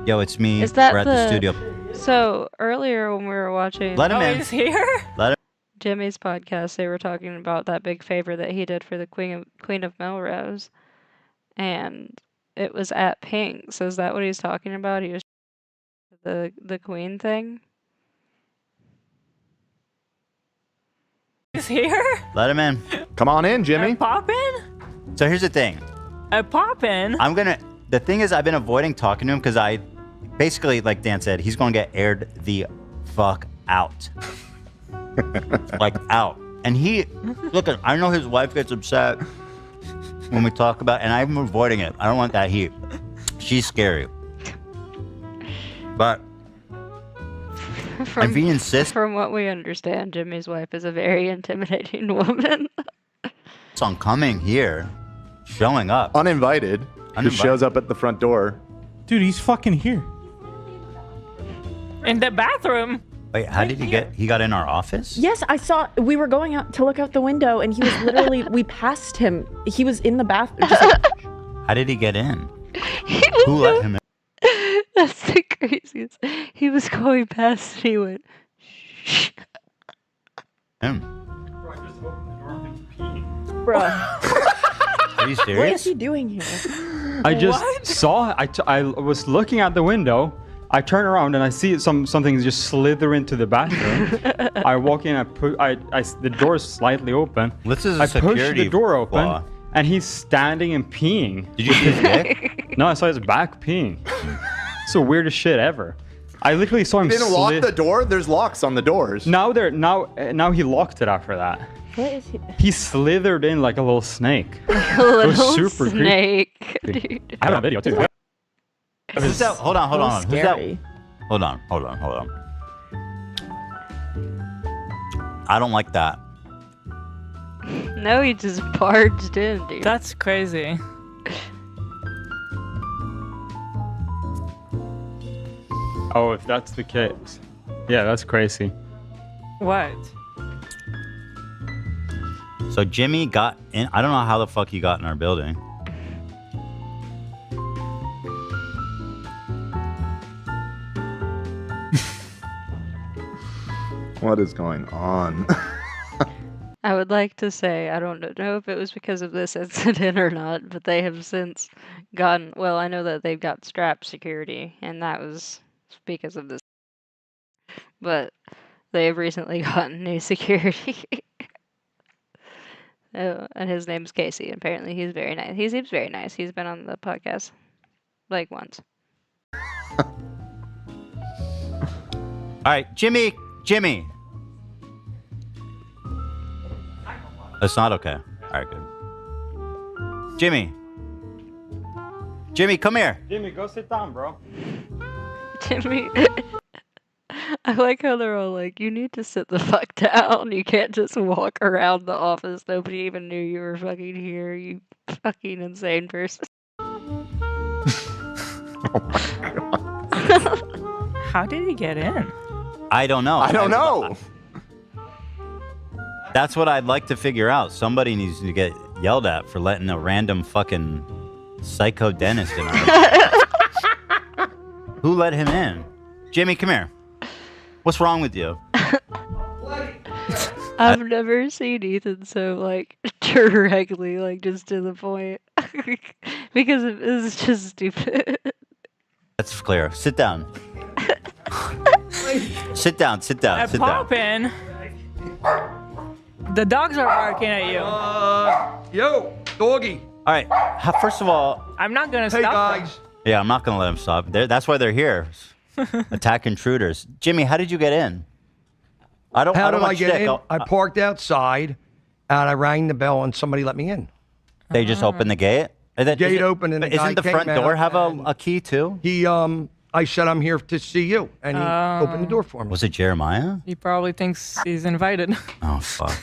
Yo, it's me. Is that We're at the studio. So earlier when we were watching, Let him in. He's here. Let him. Jimmy's podcast, they were talking about that big favor that he did for the Queen of Melrose, and it was at Pink's. Is that what he's talking about? He was the Queen thing. He's here. Let him in. Come on in, Jimmy. Pop in. So here's the thing. Pop in. The thing is, I've been avoiding talking to him because basically, like Dan said, he's going to get aired the fuck out. Like, out. And look, I know his wife gets upset when we talk about, and I'm avoiding it. I don't want that heat. She's scary. But if he insists From what we understand, Jimmy's wife is a very intimidating woman. on coming here, showing up. Uninvited. Just shows up at the front door. Dude, he's fucking here. In the bathroom. Wait, how did he got in our office? Yes, I saw. We were going out to look out the window, and he was literally. We passed him. He was in the bathroom. Just like, How did he get in? Who let him in? That's the craziest. He was going past and he went, shh. Bruh. Are you What serious? is he doing here? I just saw. I was looking out the window. I turn around and I see something just slither into the bathroom. I walk in. The door is slightly open. This is a I push security the door open, flaw. and he's standing and peeing. Did you see his dick? No, I saw his back peeing. It's the weirdest shit ever. I literally saw him. You didn't lock the door? There's locks on the doors. Now he locked it after that. What is he? He slithered in like a little snake. Like a little It was super snake, creepy. dude. I have a video too. Who's that? Hold on. So Who's that? scary. Hold on. I don't like that. No, he just barged in, dude. That's crazy. Oh, if that's the case. Yeah, that's crazy. What? So Jimmy got in. I don't know how the fuck he got in our building. What is going on? I would like to say, I don't know if it was because of this incident or not, but they have since gotten, well, I know that they've got strap security, and that was because of this. But they have recently gotten new security. Oh, and his name's Casey. Apparently, he's very nice. He seems very nice. He's been on the podcast, like, once. All right, Jimmy. That's not okay. All right, good. Jimmy, come here. Jimmy, go sit down, bro. Jimmy. I like how they're all like, you need to sit the fuck down. You can't just walk around the office. Nobody even knew you were fucking here, you fucking insane person. How did he get in? I don't know. I don't know. That's what I'd like to figure out. Somebody needs to get yelled at for letting a random fucking psycho dentist in. Who let him in? Jimmy, come here. What's wrong with you? I've never seen Ethan so, like, directly, like, just to the point. Because it is just stupid. That's clear. Sit down. Sit down. Poppin'. The dogs are barking at you. Yo, doggy. All right. First of all, I'm not gonna Hey, stop them. guys. yeah, I'm not gonna let them stop. That's why they're here. Attack intruders. Jimmy, how did you get in? How did I want get shtick. in? I parked outside, and I rang the bell, and somebody let me in. They just opened the gate. Gate opened, and the guy isn't the came front out, door have and a key too? He I said I'm here to see you, and he opened the door for me. Was it Jeremiah? He probably thinks he's invited. Oh fuck.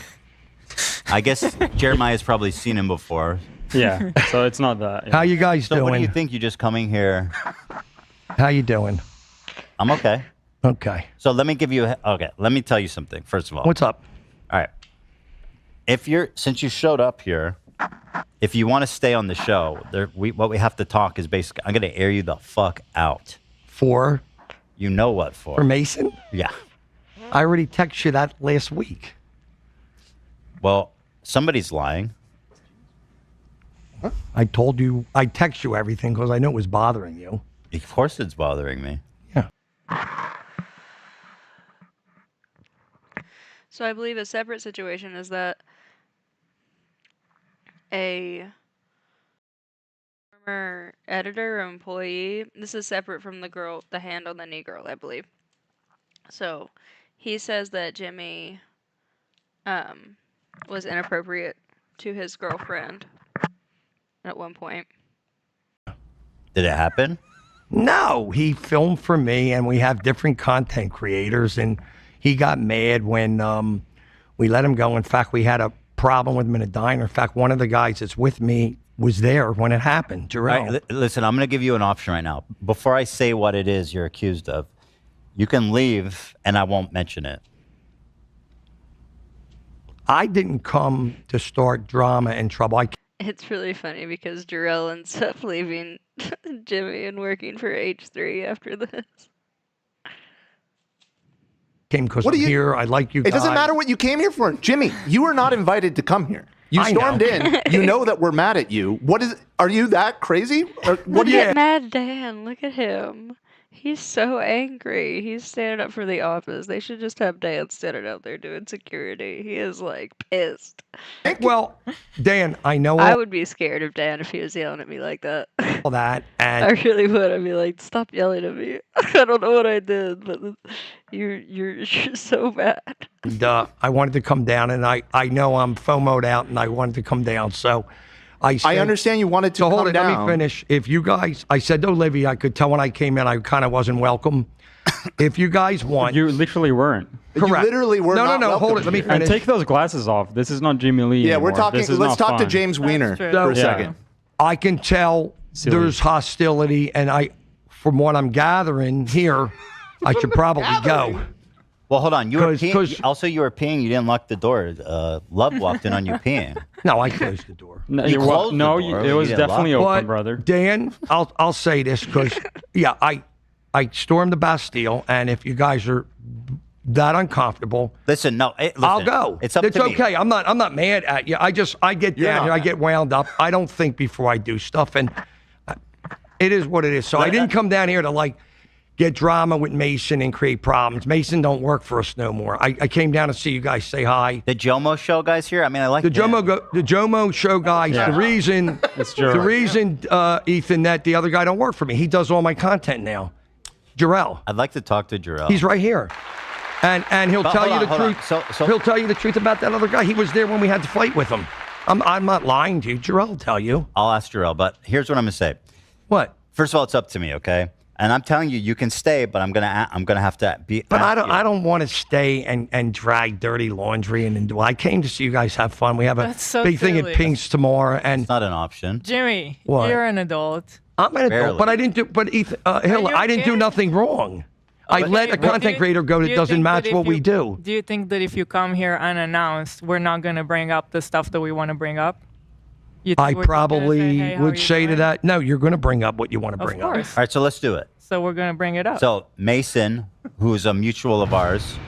I guess Jeremiah's probably seen him before. Yeah, so it's not that. Yeah. How you guys So doing? what do you think? You just coming here? How you doing? I'm okay. Okay. So let me tell you something. First of all, What's up? All right. Since you showed up here, if you want to stay on the show, what we have to talk is basically, I'm going to air you the fuck out. For? You know what for? For Mason? Yeah. I already texted you that last week. Well, somebody's lying. I told you, I text you everything because I knew it was bothering you. Of course it's bothering me. Yeah. So I believe a separate situation is that a former editor or employee, this is separate from the hand on the knee girl, I believe. So he says that Jimmy was inappropriate to his girlfriend at one point. Did it happen? No, he filmed for me, and we have different content creators, and he got mad when we let him go. In fact, we had a problem with him in a diner. In fact, one of the guys that's with me was there when it happened. Jerome. All right, listen, I'm going to give you an option right now. Before I say what it is you're accused of, you can leave, and I won't mention it. I didn't come to start drama and trouble. It's really funny because Jarrell ends up leaving Jimmy and working for H3 after this. Came because I'm here. I like you It guys. doesn't matter what you came here for. Jimmy, you were not invited to come here. You stormed in. You know that we're mad at you. Are you that crazy? Or what Look at Mad Dan. Look at him. He's so angry. He's standing up for the office. They should just have Dan standing out there doing security. He is like pissed. Well, Dan, I know I all would be scared of Dan if he was yelling at me like that. that, I and really would. I'd be like, stop yelling at me. I don't know what I did, but you're so bad. I wanted to come down, and I know I'm FOMO'd out, and I wanted to come down, so I understand you wanted to so hold come it, let down. me finish. If you guys, I said to Olivia, I could tell when I came in, I kind of wasn't welcome. If you guys want, You literally weren't. correct. You literally were no, not no, hold it. Let me welcome And finish. take those glasses off. This is not Jimmy Lee. Yeah, we're anymore. talking. This is Let's not talk to fun. James Weiner true. for a So- second. I can tell Silly. there's hostility, and from what I'm gathering here, I should probably go. Well, hold on. You were 'Cause- peeing. 'cause- Also, you were peeing. You didn't lock the door. Love walked in on you peeing. No, I closed the door. No, You you closed the no, door, you- but it you was didn't definitely lock open, But brother. Dan, I'll say this because I stormed the Bastille, and if you guys are that uncomfortable, Listen, no. I'll go. It's up It's to me. okay. I'm not mad at you. I get You're down not here. I mad. get wound up. I don't think before I do stuff, and it is what it is. So I didn't come down here to get drama with Mason and create problems. Mason don't work for us no more. I came down to see you guys say hi. The Jomo show guys here. I mean, I like The Jomo show guys. Yeah. The reason, It's Jarrell. the reason, Ethan, that the other guy don't work for me. He does all my content now. Jarrell. I'd like to talk to Jarrell. He's right here. And he'll But tell hold you on, the hold on. truth. So- He'll tell you the truth about that other guy. He was there when we had to fight with him. I'm not lying to you. Jarrell will tell you. I'll ask Jarrell, but here's what I'm gonna say. What? First of all, it's up to me, okay? And I'm telling you, you can stay, but I'm gonna have to be. But ask you. I don't want to stay and drag dirty laundry and do. I came to see you guys have fun. We have a That's so big thing silly. at Pink's tomorrow, and It's not an option. Jimmy, What? you're an adult. I'm an Barely. adult, but I didn't do. But Ethan, Hill, you I didn't do okay? nothing wrong. I But let do a you- but content do creator go do that you doesn't think match if what we you- do. Do you think that if you come here unannounced, we're not going to bring up the stuff that we want to bring up? You I think we're just gonna probably say, "Hey, how would are you say to doing?" that, no, you're going to bring up what you want to Of bring up. course. All right, so let's do it. So we're going to bring it up. So Mason, who is a mutual of ours,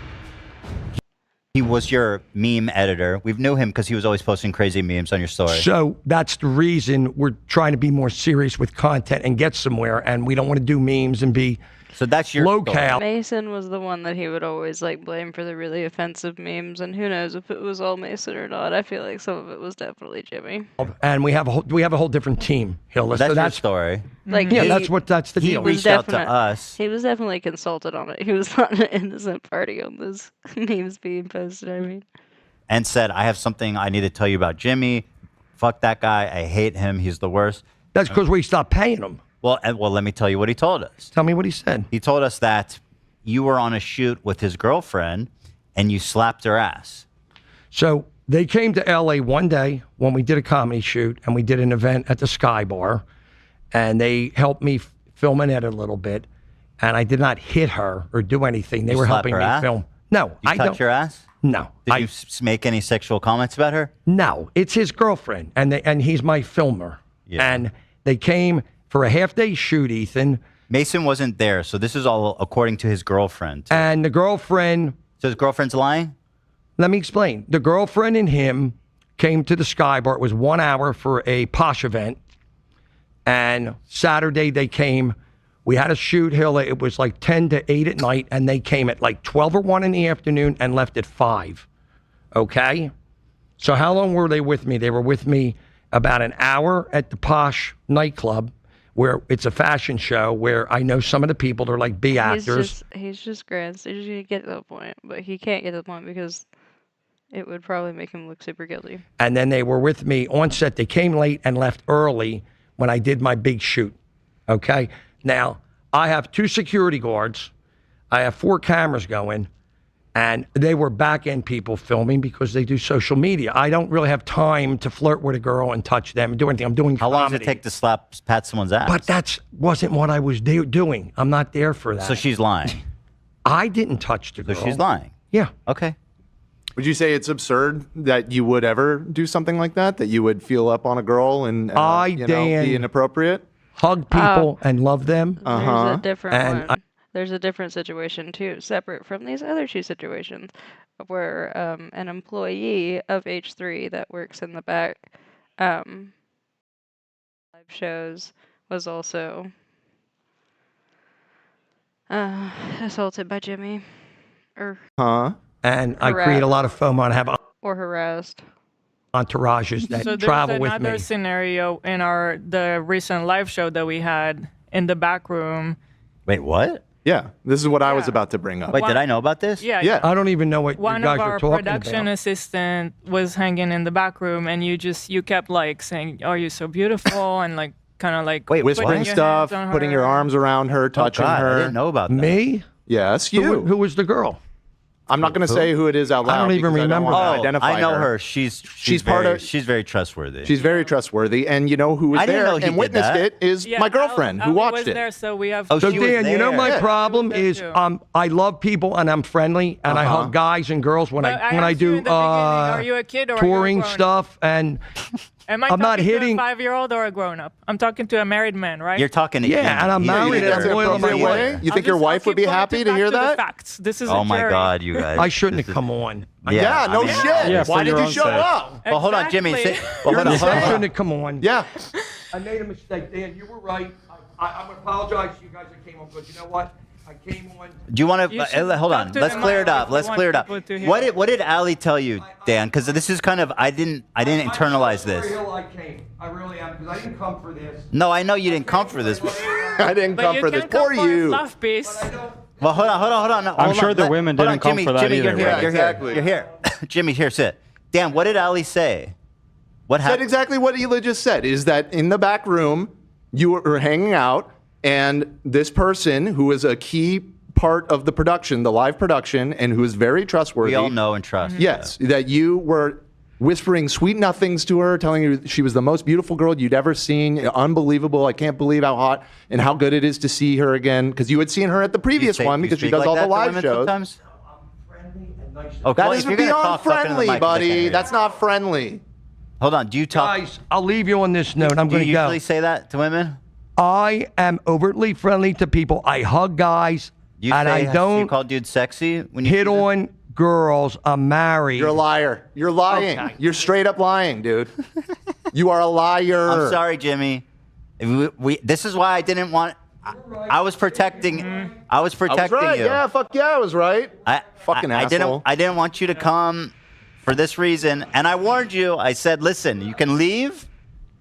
he was your meme editor. We knew him because he was always posting crazy memes on your story. So that's the reason we're trying to be more serious with content and get somewhere, and we don't want to do memes and be So that's your locale. Mason was the one that he would always blame for the really offensive memes, and who knows if it was all Mason or not. I feel like some of it was definitely Jimmy. And we have a whole different team, Hilda. That's So your story. Like yeah, he- that's the he deal. reached out to us. He was definitely consulted on it. He was not an innocent party on those memes being posted. I mean, And said, I have something I need to tell you about Jimmy. Fuck that guy. I hate him. He's the worst. That's because we stopped paying him. Well, let me tell you what he told us. Tell me what he said. He told us that you were on a shoot with his girlfriend and you slapped her ass. So they came to LA one day when we did a comedy shoot and we did an event at the Sky Bar, and they helped me film and edit a little bit, and I did not hit her or do anything. They You were slapped helping her me ass? film. No, You I touch don't. her ass? No. Did you make any sexual comments about her? No, it's his girlfriend, and he's my filmer. Yeah. And they came for a half-day shoot, Ethan. Mason wasn't there, so this is all according to his girlfriend. And the girlfriend... So his girlfriend's lying? Let me explain. The girlfriend and him came to the Sky Bar. It was 1 hour for a posh event. And Saturday they came. We had a shoot, Hilla. It was like 10 to 8 at night, and they came at like 12 or 1 in the afternoon and left at 5. Okay? So how long were they with me? They were with me about an hour at the posh nightclub, where it's a fashion show where I know some of the people, they're like B actors. He's just grand. So you get to the point, but he can't get to the point because it would probably make him look super guilty. And then they were with me on set. They came late and left early when I did my big shoot. Okay? Now, I have 2 security guards. I have 4 cameras going. And they were back-end people filming because they do social media. I don't really have time to flirt with a girl and touch them and do anything. I'm doing How long does it comedy. take to pat someone's ass? But that wasn't what I was doing. I'm not there for that. So she's lying. I didn't touch the girl. So she's lying. Yeah. Okay. Would you say it's absurd that you would ever do something like that? That you would feel up on a girl and Dan, be inappropriate? Hug people and love them. There's a different And one. There's a different situation too, separate from these other two situations, where an employee of H3 that works in the back live shows was also assaulted by Jimmy, or And I create a lot of FOMO and have or harassed. entourages that So there's travel with another me. scenario in the recent live show that we had in the back room. Wait, what? Yeah, this is what I was about to bring up. Wait, did I know about this? Yeah. I don't even know what One you guys of are our talking production about. assistant was hanging in the back room, and you kept like saying, "Oh, you're so beautiful," and like kind of like Whispering stuff, putting your arms around her, touching God, I her. didn't know about that. Me? Yes, you. Who was the girl? I'm not going to say who it is out loud. I don't even because remember. I don't want to identify I know her. She's part very, of. She's very trustworthy. She's very trustworthy, and you know who was I didn't there know he and did witnessed that. it is my girlfriend who Ali watched was it. there, so we have. So Dan, you know my problem is I love people and I'm friendly and I hug guys and girls when But I asked you do in the beginning, are you a kid or are you a touring grown-up? stuff and Am I I'm not talking hitting. to a 5-year-old or a grown-up? I'm talking to a married man, right? You're talking to Yeah, and I'm married and I'm loyal to my wife. You think your wife would be happy to hear that? Facts. This is Oh a my jury. God, you guys. I shouldn't have come on. Yeah, no shit. Yeah, Why for did your you own show sake. up? Well, hold on, Jimmy. Exactly. Well, hold on, I hold on. shouldn't have come on. Yeah. I made a mistake, Dan. You were right. I'm gonna apologize to you guys that came on, but you know what? I came on. Do you want You to should hold talk on? to Let's them clear it if up. you Let's want clear it up. people to hear. What did Ali tell you, Dan? Because this is kind of I didn't internalize this. I really am because I didn't come for this. No, I know you didn't come for this. I didn't come for this. Poor you. Fluff piece. Well, hold on. I'm sure the women didn't come Jimmy, for that Jimmy, either. You're here. right? You're Exactly. here. You're here. Jimmy, here, sit. Dan, what did Ali say? What Said happened? exactly what Hila just said. Is that in the back room you were hanging out, and this person who is a key part of the production, the live production, and who is very trustworthy. We all know and trust. Yes, that you were whispering sweet nothings to her, telling her she was the most beautiful girl you'd ever seen. Unbelievable. I can't believe how hot and how good it is to see her again. Because you had seen her at the previous one because she does all the live shows. Sometimes? That well, is if you're gonna beyond talk, talk into the friendly, mic 'cause I can't buddy. hear you. That's not friendly. Hold on. Do you talk? Guys, I'll leave you on this note. I'm Do you going to go. usually say that to women? I am overtly friendly to people. I hug guys, You and say I you don't call dudes sexy when you hit see them? on girls. I'm married. You're a liar. You're lying. Okay. You're straight up lying, dude. You are a liar. I'm sorry, Jimmy. This is why I didn't want. I was protecting. I was I was protecting right. you. Yeah, fuck yeah, I was right. Fucking I asshole. I didn't want you to come for this reason, and I warned you. I said, listen, you can leave.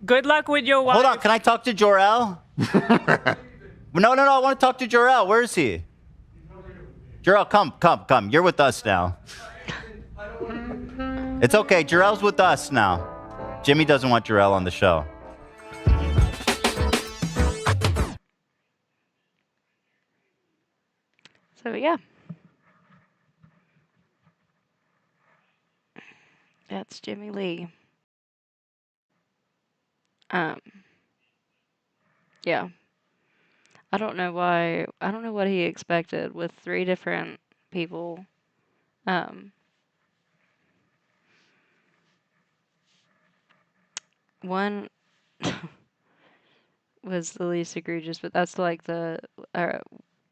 Good luck with your wife. Hold on, can I talk to Jor-El? No, I want to talk to Jor-El. Where is he? Jor-El, come. You're with us now. It's okay. Jor-El's with us now. Jimmy doesn't want Jor-El on the show. So yeah. That's Jimmy Lee. Yeah. I don't know what he expected with 3 different people. One was the least egregious, but that's like the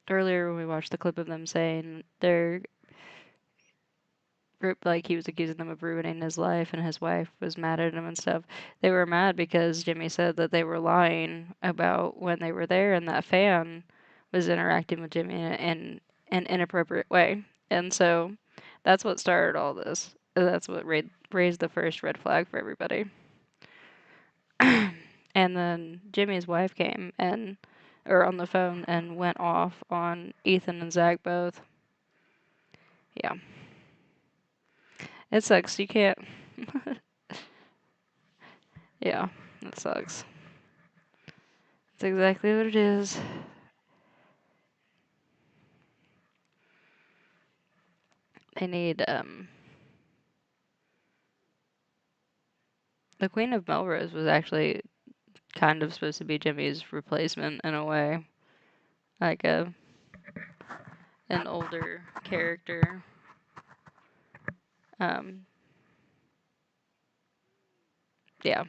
earlier when we watched the clip of them saying they're like he was accusing them of ruining his life and his wife was mad at him and stuff. They were mad because Jimmy said that they were lying about when they were there and that fan was interacting with Jimmy in an inappropriate way. And so that's what started all this. That's what raised the first red flag for everybody. And then Jimmy's wife came on the phone and went off on Ethan and Zach both. Yeah. It sucks. You can't. Yeah, it sucks. That's exactly what it is. They need, the Queen of Melrose was actually kind of supposed to be Jimmy's replacement in a way. Like an older character. Yeah.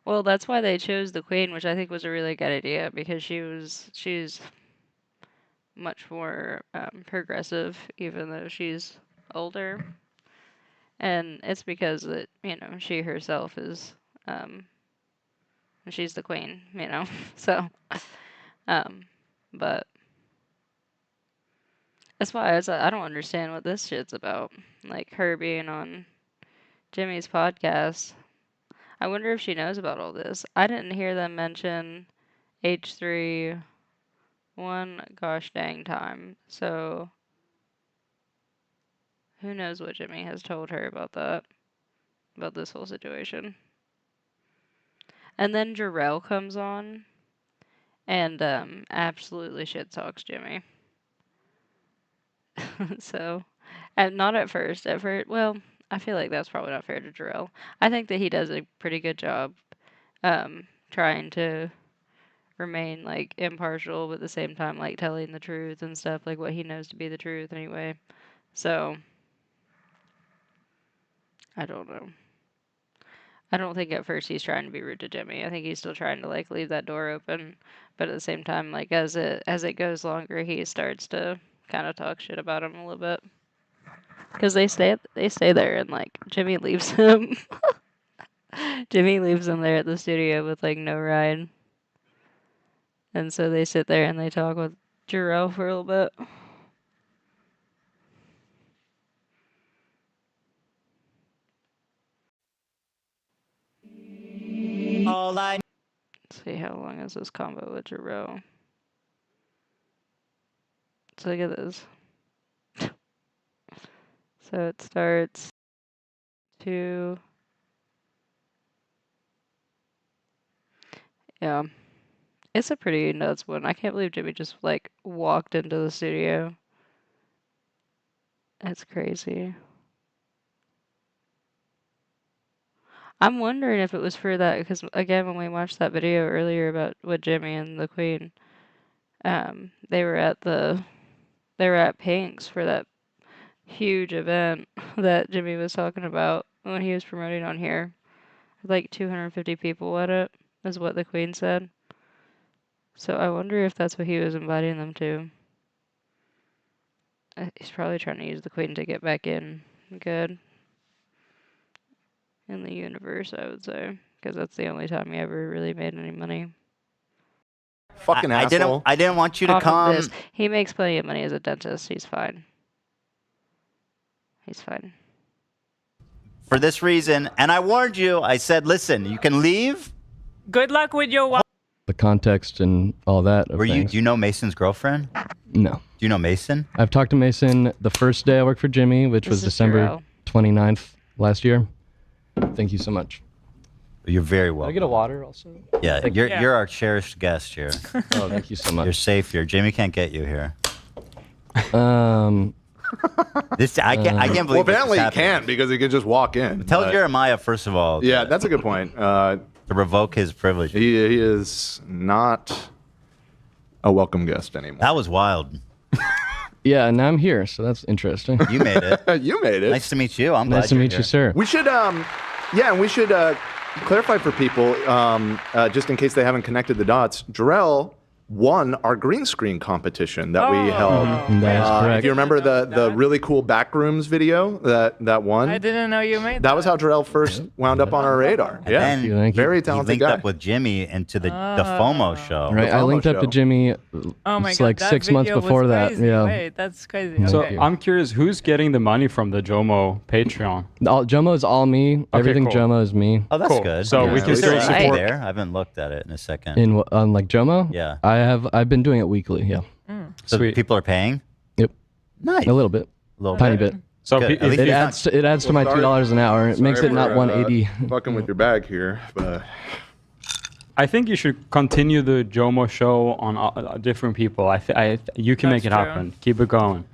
Well, that's why they chose the queen, which I think was a really good idea because she's much more progressive, even though she's older, and it's because that she herself is she's the queen, so but that's why I don't understand what this shit's about, like her being on Jimmy's podcast. I wonder if she knows about all this. I didn't hear them mention H3 one gosh dang time. So who knows what Jimmy has told her about that, about this whole situation. And then Jarrell comes on and absolutely shit talks Jimmy. So, and not at first. Well, I feel like that's probably not fair to Jarrell. I think that he does a pretty good job trying to remain like impartial, but at the same time like telling the truth and stuff, like what he knows to be the truth anyway. So I don't know. I don't think at first he's trying to be rude to Jimmy. I think he's still trying to like leave that door open, but at the same time, like as it goes longer, he starts to kind of talk shit about him a little bit. Because they stay there and like Jimmy leaves him. Jimmy leaves him there at the studio with like no ride. And so they sit there and they talk with Jarrell for a little bit. Let's see, how long is this combo with Jarrell? So look at this. So it starts to... Yeah. It's a pretty nuts one. I can't believe Jimmy just like walked into the studio. That's crazy. I'm wondering if it was for that, because again, when we watched that video earlier about with Jimmy and the Queen, they were at Pink's for that huge event that Jimmy was talking about when he was promoting on here. Like 250 people at it, is what the Queen said. So I wonder if that's what he was inviting them to. He's probably trying to use the Queen to get back in good in the universe, I would say, because that's the only time he ever really made any money. Fucking asshole. I didn't want you to Off of come. this. He makes plenty of money as a dentist. He's fine. He's fine. For this reason, and I warned you. I said, listen, you can leave. Good luck with your wife. The context and all that. Do you know Mason's girlfriend? No. Do you know Mason? I've talked to Mason the first day I worked for Jimmy, which was December 29th last year. Thank you so much. You're very Can welcome. I get a water also? Yeah, you're our cherished guest here. Oh, thank you so much. You're safe here. Jimmy can't get you here. This I can't believe. Well, apparently this he happened. can't because he can just walk in. Tell but- Jeremiah first of all. Yeah, that's a good point. To revoke his privilege. He is not a welcome guest anymore. That was wild. Yeah, and now I'm here, so that's interesting. You made it. You made it. Nice to meet you. I'm glad Nice to you're meet here. you, sir. We should, we should clarify for people, just in case they haven't connected the dots. Jarrell won our green screen competition that we held. That is correct. If you remember the really cool backrooms video that won, I didn't know you made that was how Jarrell first wound up on our radar. And then very he talented linked guy. up with Jimmy into the FOMO show. Right, I linked up to Jimmy Oh my it's God, like that 6 months video was before that. crazy. Yeah. Wait, that's crazy. So Okay. I'm curious, who's getting the money from the Jomo Patreon? Jomo is all me. Everything cool. Jomo is me. Oh, that's good. So we can still support. There, I haven't looked at it in a second. On like Jomo? Yeah. I've been doing it weekly, yeah. So people are paying? Yep. Nice. A little bit. Tiny bit. So Good. At least it you're adds to my $2 an hour. It makes it not 180. Fucking with your bag here, but I think you should continue the Jomo show on different people. You can That's make it true. happen. Keep it going.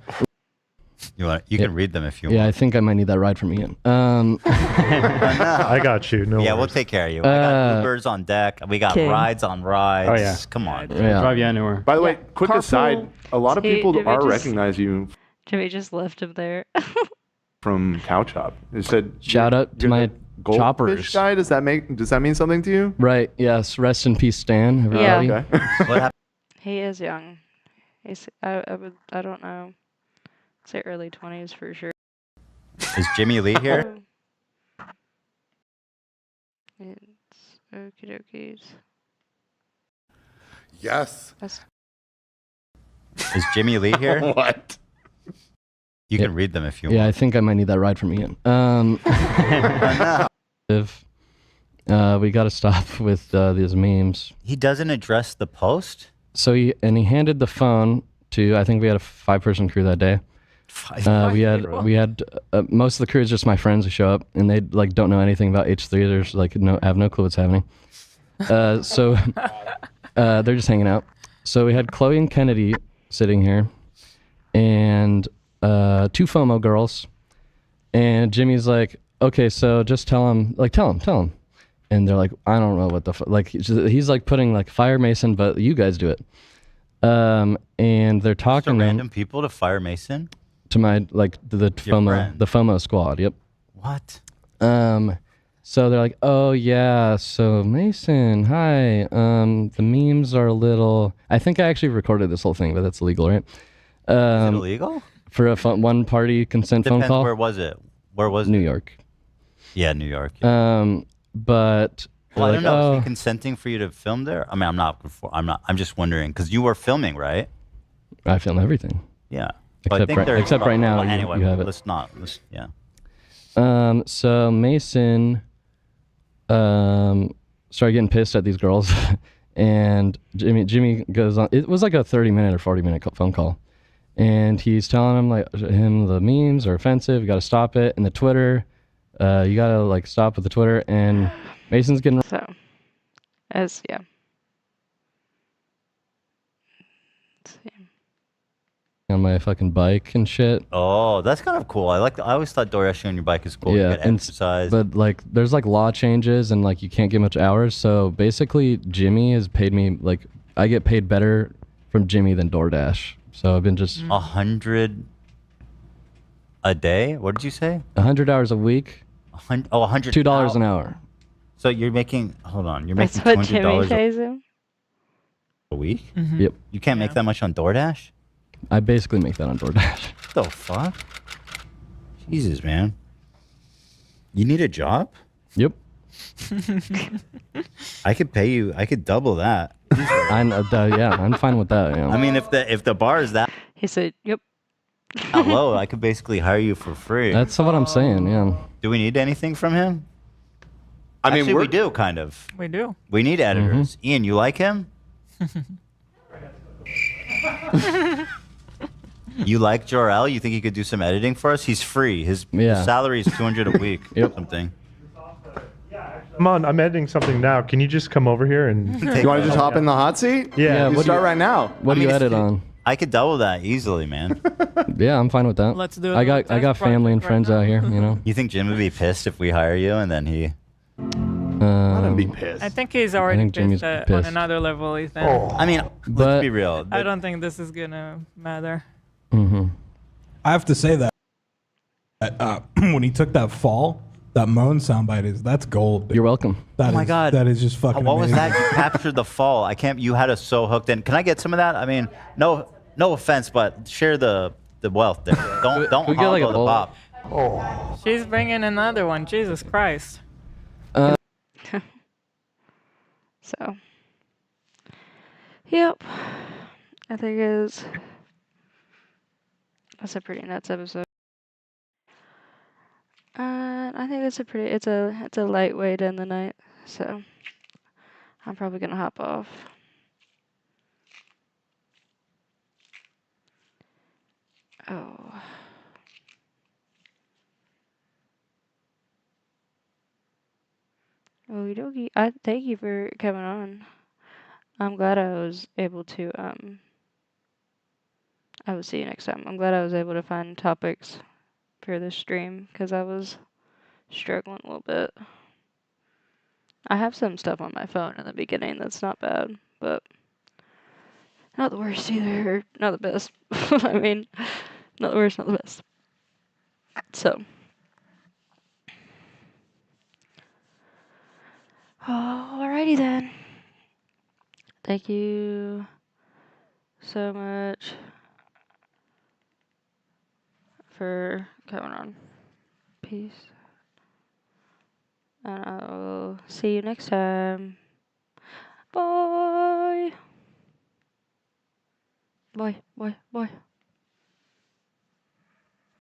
You can read them if you Yeah, want. I think I might need that ride from Ian. I got you. No Yeah, worries. we'll take care of you. I got Ubers on deck. We got King. rides on rides. Oh, yeah. Come on. Yeah. Drive you anywhere. By the way, quick Carpool. aside, a lot of See, people Jimmy are just- recognize you Jimmy just left him there. from Cow Chop. It said Shout out to you're my the goldfish choppers. guy. Does that mean something to you? Right. Yes. Rest in peace, Stan. Yeah. Everybody. Okay. What happened? He is young. He's I don't know. Say early 20s for sure. Is Jimmy Lee here? It's okie dokies. Yes. Is Jimmy Lee here? What? You can read them if you Yeah, want. I think I might need that ride from Ian. If we got to stop with these memes. He doesn't address the post? So he handed the phone to, I think we had a 5-person crew that day. We had most of the crew is just my friends who show up, and they like don't know anything about H3. There's like have no clue what's happening. So they're just hanging out. So we had Chloe and Kennedy sitting here, and 2 FOMO girls, and Jimmy's like, okay, so just tell him, and they're like, I don't know what the like. He's like putting like Fire Mason, but you guys do it. And they're talking Just to random people to Fire Mason? to my like the FOMO squad. Yep. What? So they're like, oh yeah, so Mason, hi. The memes are a little. I think I actually recorded this whole thing, but that's illegal, right? Is it illegal? For a one party consent phone Depends, call. where was it? Where was New it? York. Yeah, New York. But Well, I like, don't know. Is oh, he consenting for you to film there? I mean, I'm just wondering because you were filming, right? I film everything. Yeah. So I Except think right, there's except right now, well, you, anyway, you have it. yeah. So Mason started getting pissed at these girls, and Jimmy goes on. It was like a 30-minute or 40-minute phone call, and he's telling him the memes are offensive. You got to stop it. And the Twitter, you got to like stop with the Twitter. And Mason's getting Yeah. on my fucking bike and shit. Oh, that's kind of cool. I always thought door dashing on your bike is cool. Yeah, You get exercise. but like there's like law changes and like you can't get much hours. So basically, Jimmy has paid me like I get paid better from Jimmy than DoorDash. So I've been just 100 a day. What did you say? 100 hours a week. 100 $2 an hour. So you're making. Hold on. You're That's making what Jimmy $200 pays him. a week. Yep. You can't make that much on DoorDash. I basically make that on DoorDash. What the fuck? Jesus, man. You need a job? Yep. I could pay you. I could double that. Yeah, I'm fine with that. Yeah. I mean, if the bar is that He said, "Yep." low, I could basically hire you for free. That's what I'm saying. Yeah. Do we need anything from him? I mean, Actually, we're- we do kind of. We do. We need editors. Ian, you like him? You like Jor-El? You think he could do some editing for us? He's free. His salary is $200 a week. Or something. Come on, I'm editing something now. Can you just come over here and? You want to just hop in the hot seat? Yeah. We'll start right now. What do you edit on? I could double that easily, man. Yeah, I'm fine with that. Let's do it I on got the test family and project friends right out here. You know. You think Jim would be pissed if we hire you and then he? Let him be pissed. I think he's already think Jimmy's pissed, on pissed. another level, Ethan. I mean, But- let's be real. I don't think this is gonna matter. I have to say that when he took that fall, that moan soundbite that's gold. Dude. You're welcome. That Oh my is- God. that is just fucking. What was amazing. that? You captured the fall. I can't. You had us so hooked in. Can I get some of that? I mean, no offense, but share the wealth there. Don't we get like a hoggle the bowl? pop. She's bringing another one. Jesus Christ. So, yep. I think that's a pretty nuts episode. I think it's a lightweight in the night. So, I'm probably gonna hop off. Oh. Okie dokie. I thank you for coming on. I'm glad I was able to I will see you next time. I'm glad I was able to find topics for this stream because I was struggling a little bit. I have some stuff on my phone in the beginning that's not bad, but not the worst either, or not the best. I mean, not the worst, not the best. So, alrighty then. Thank you so much for coming on. Peace. And I will see you next time. Bye. Bye, bye, bye.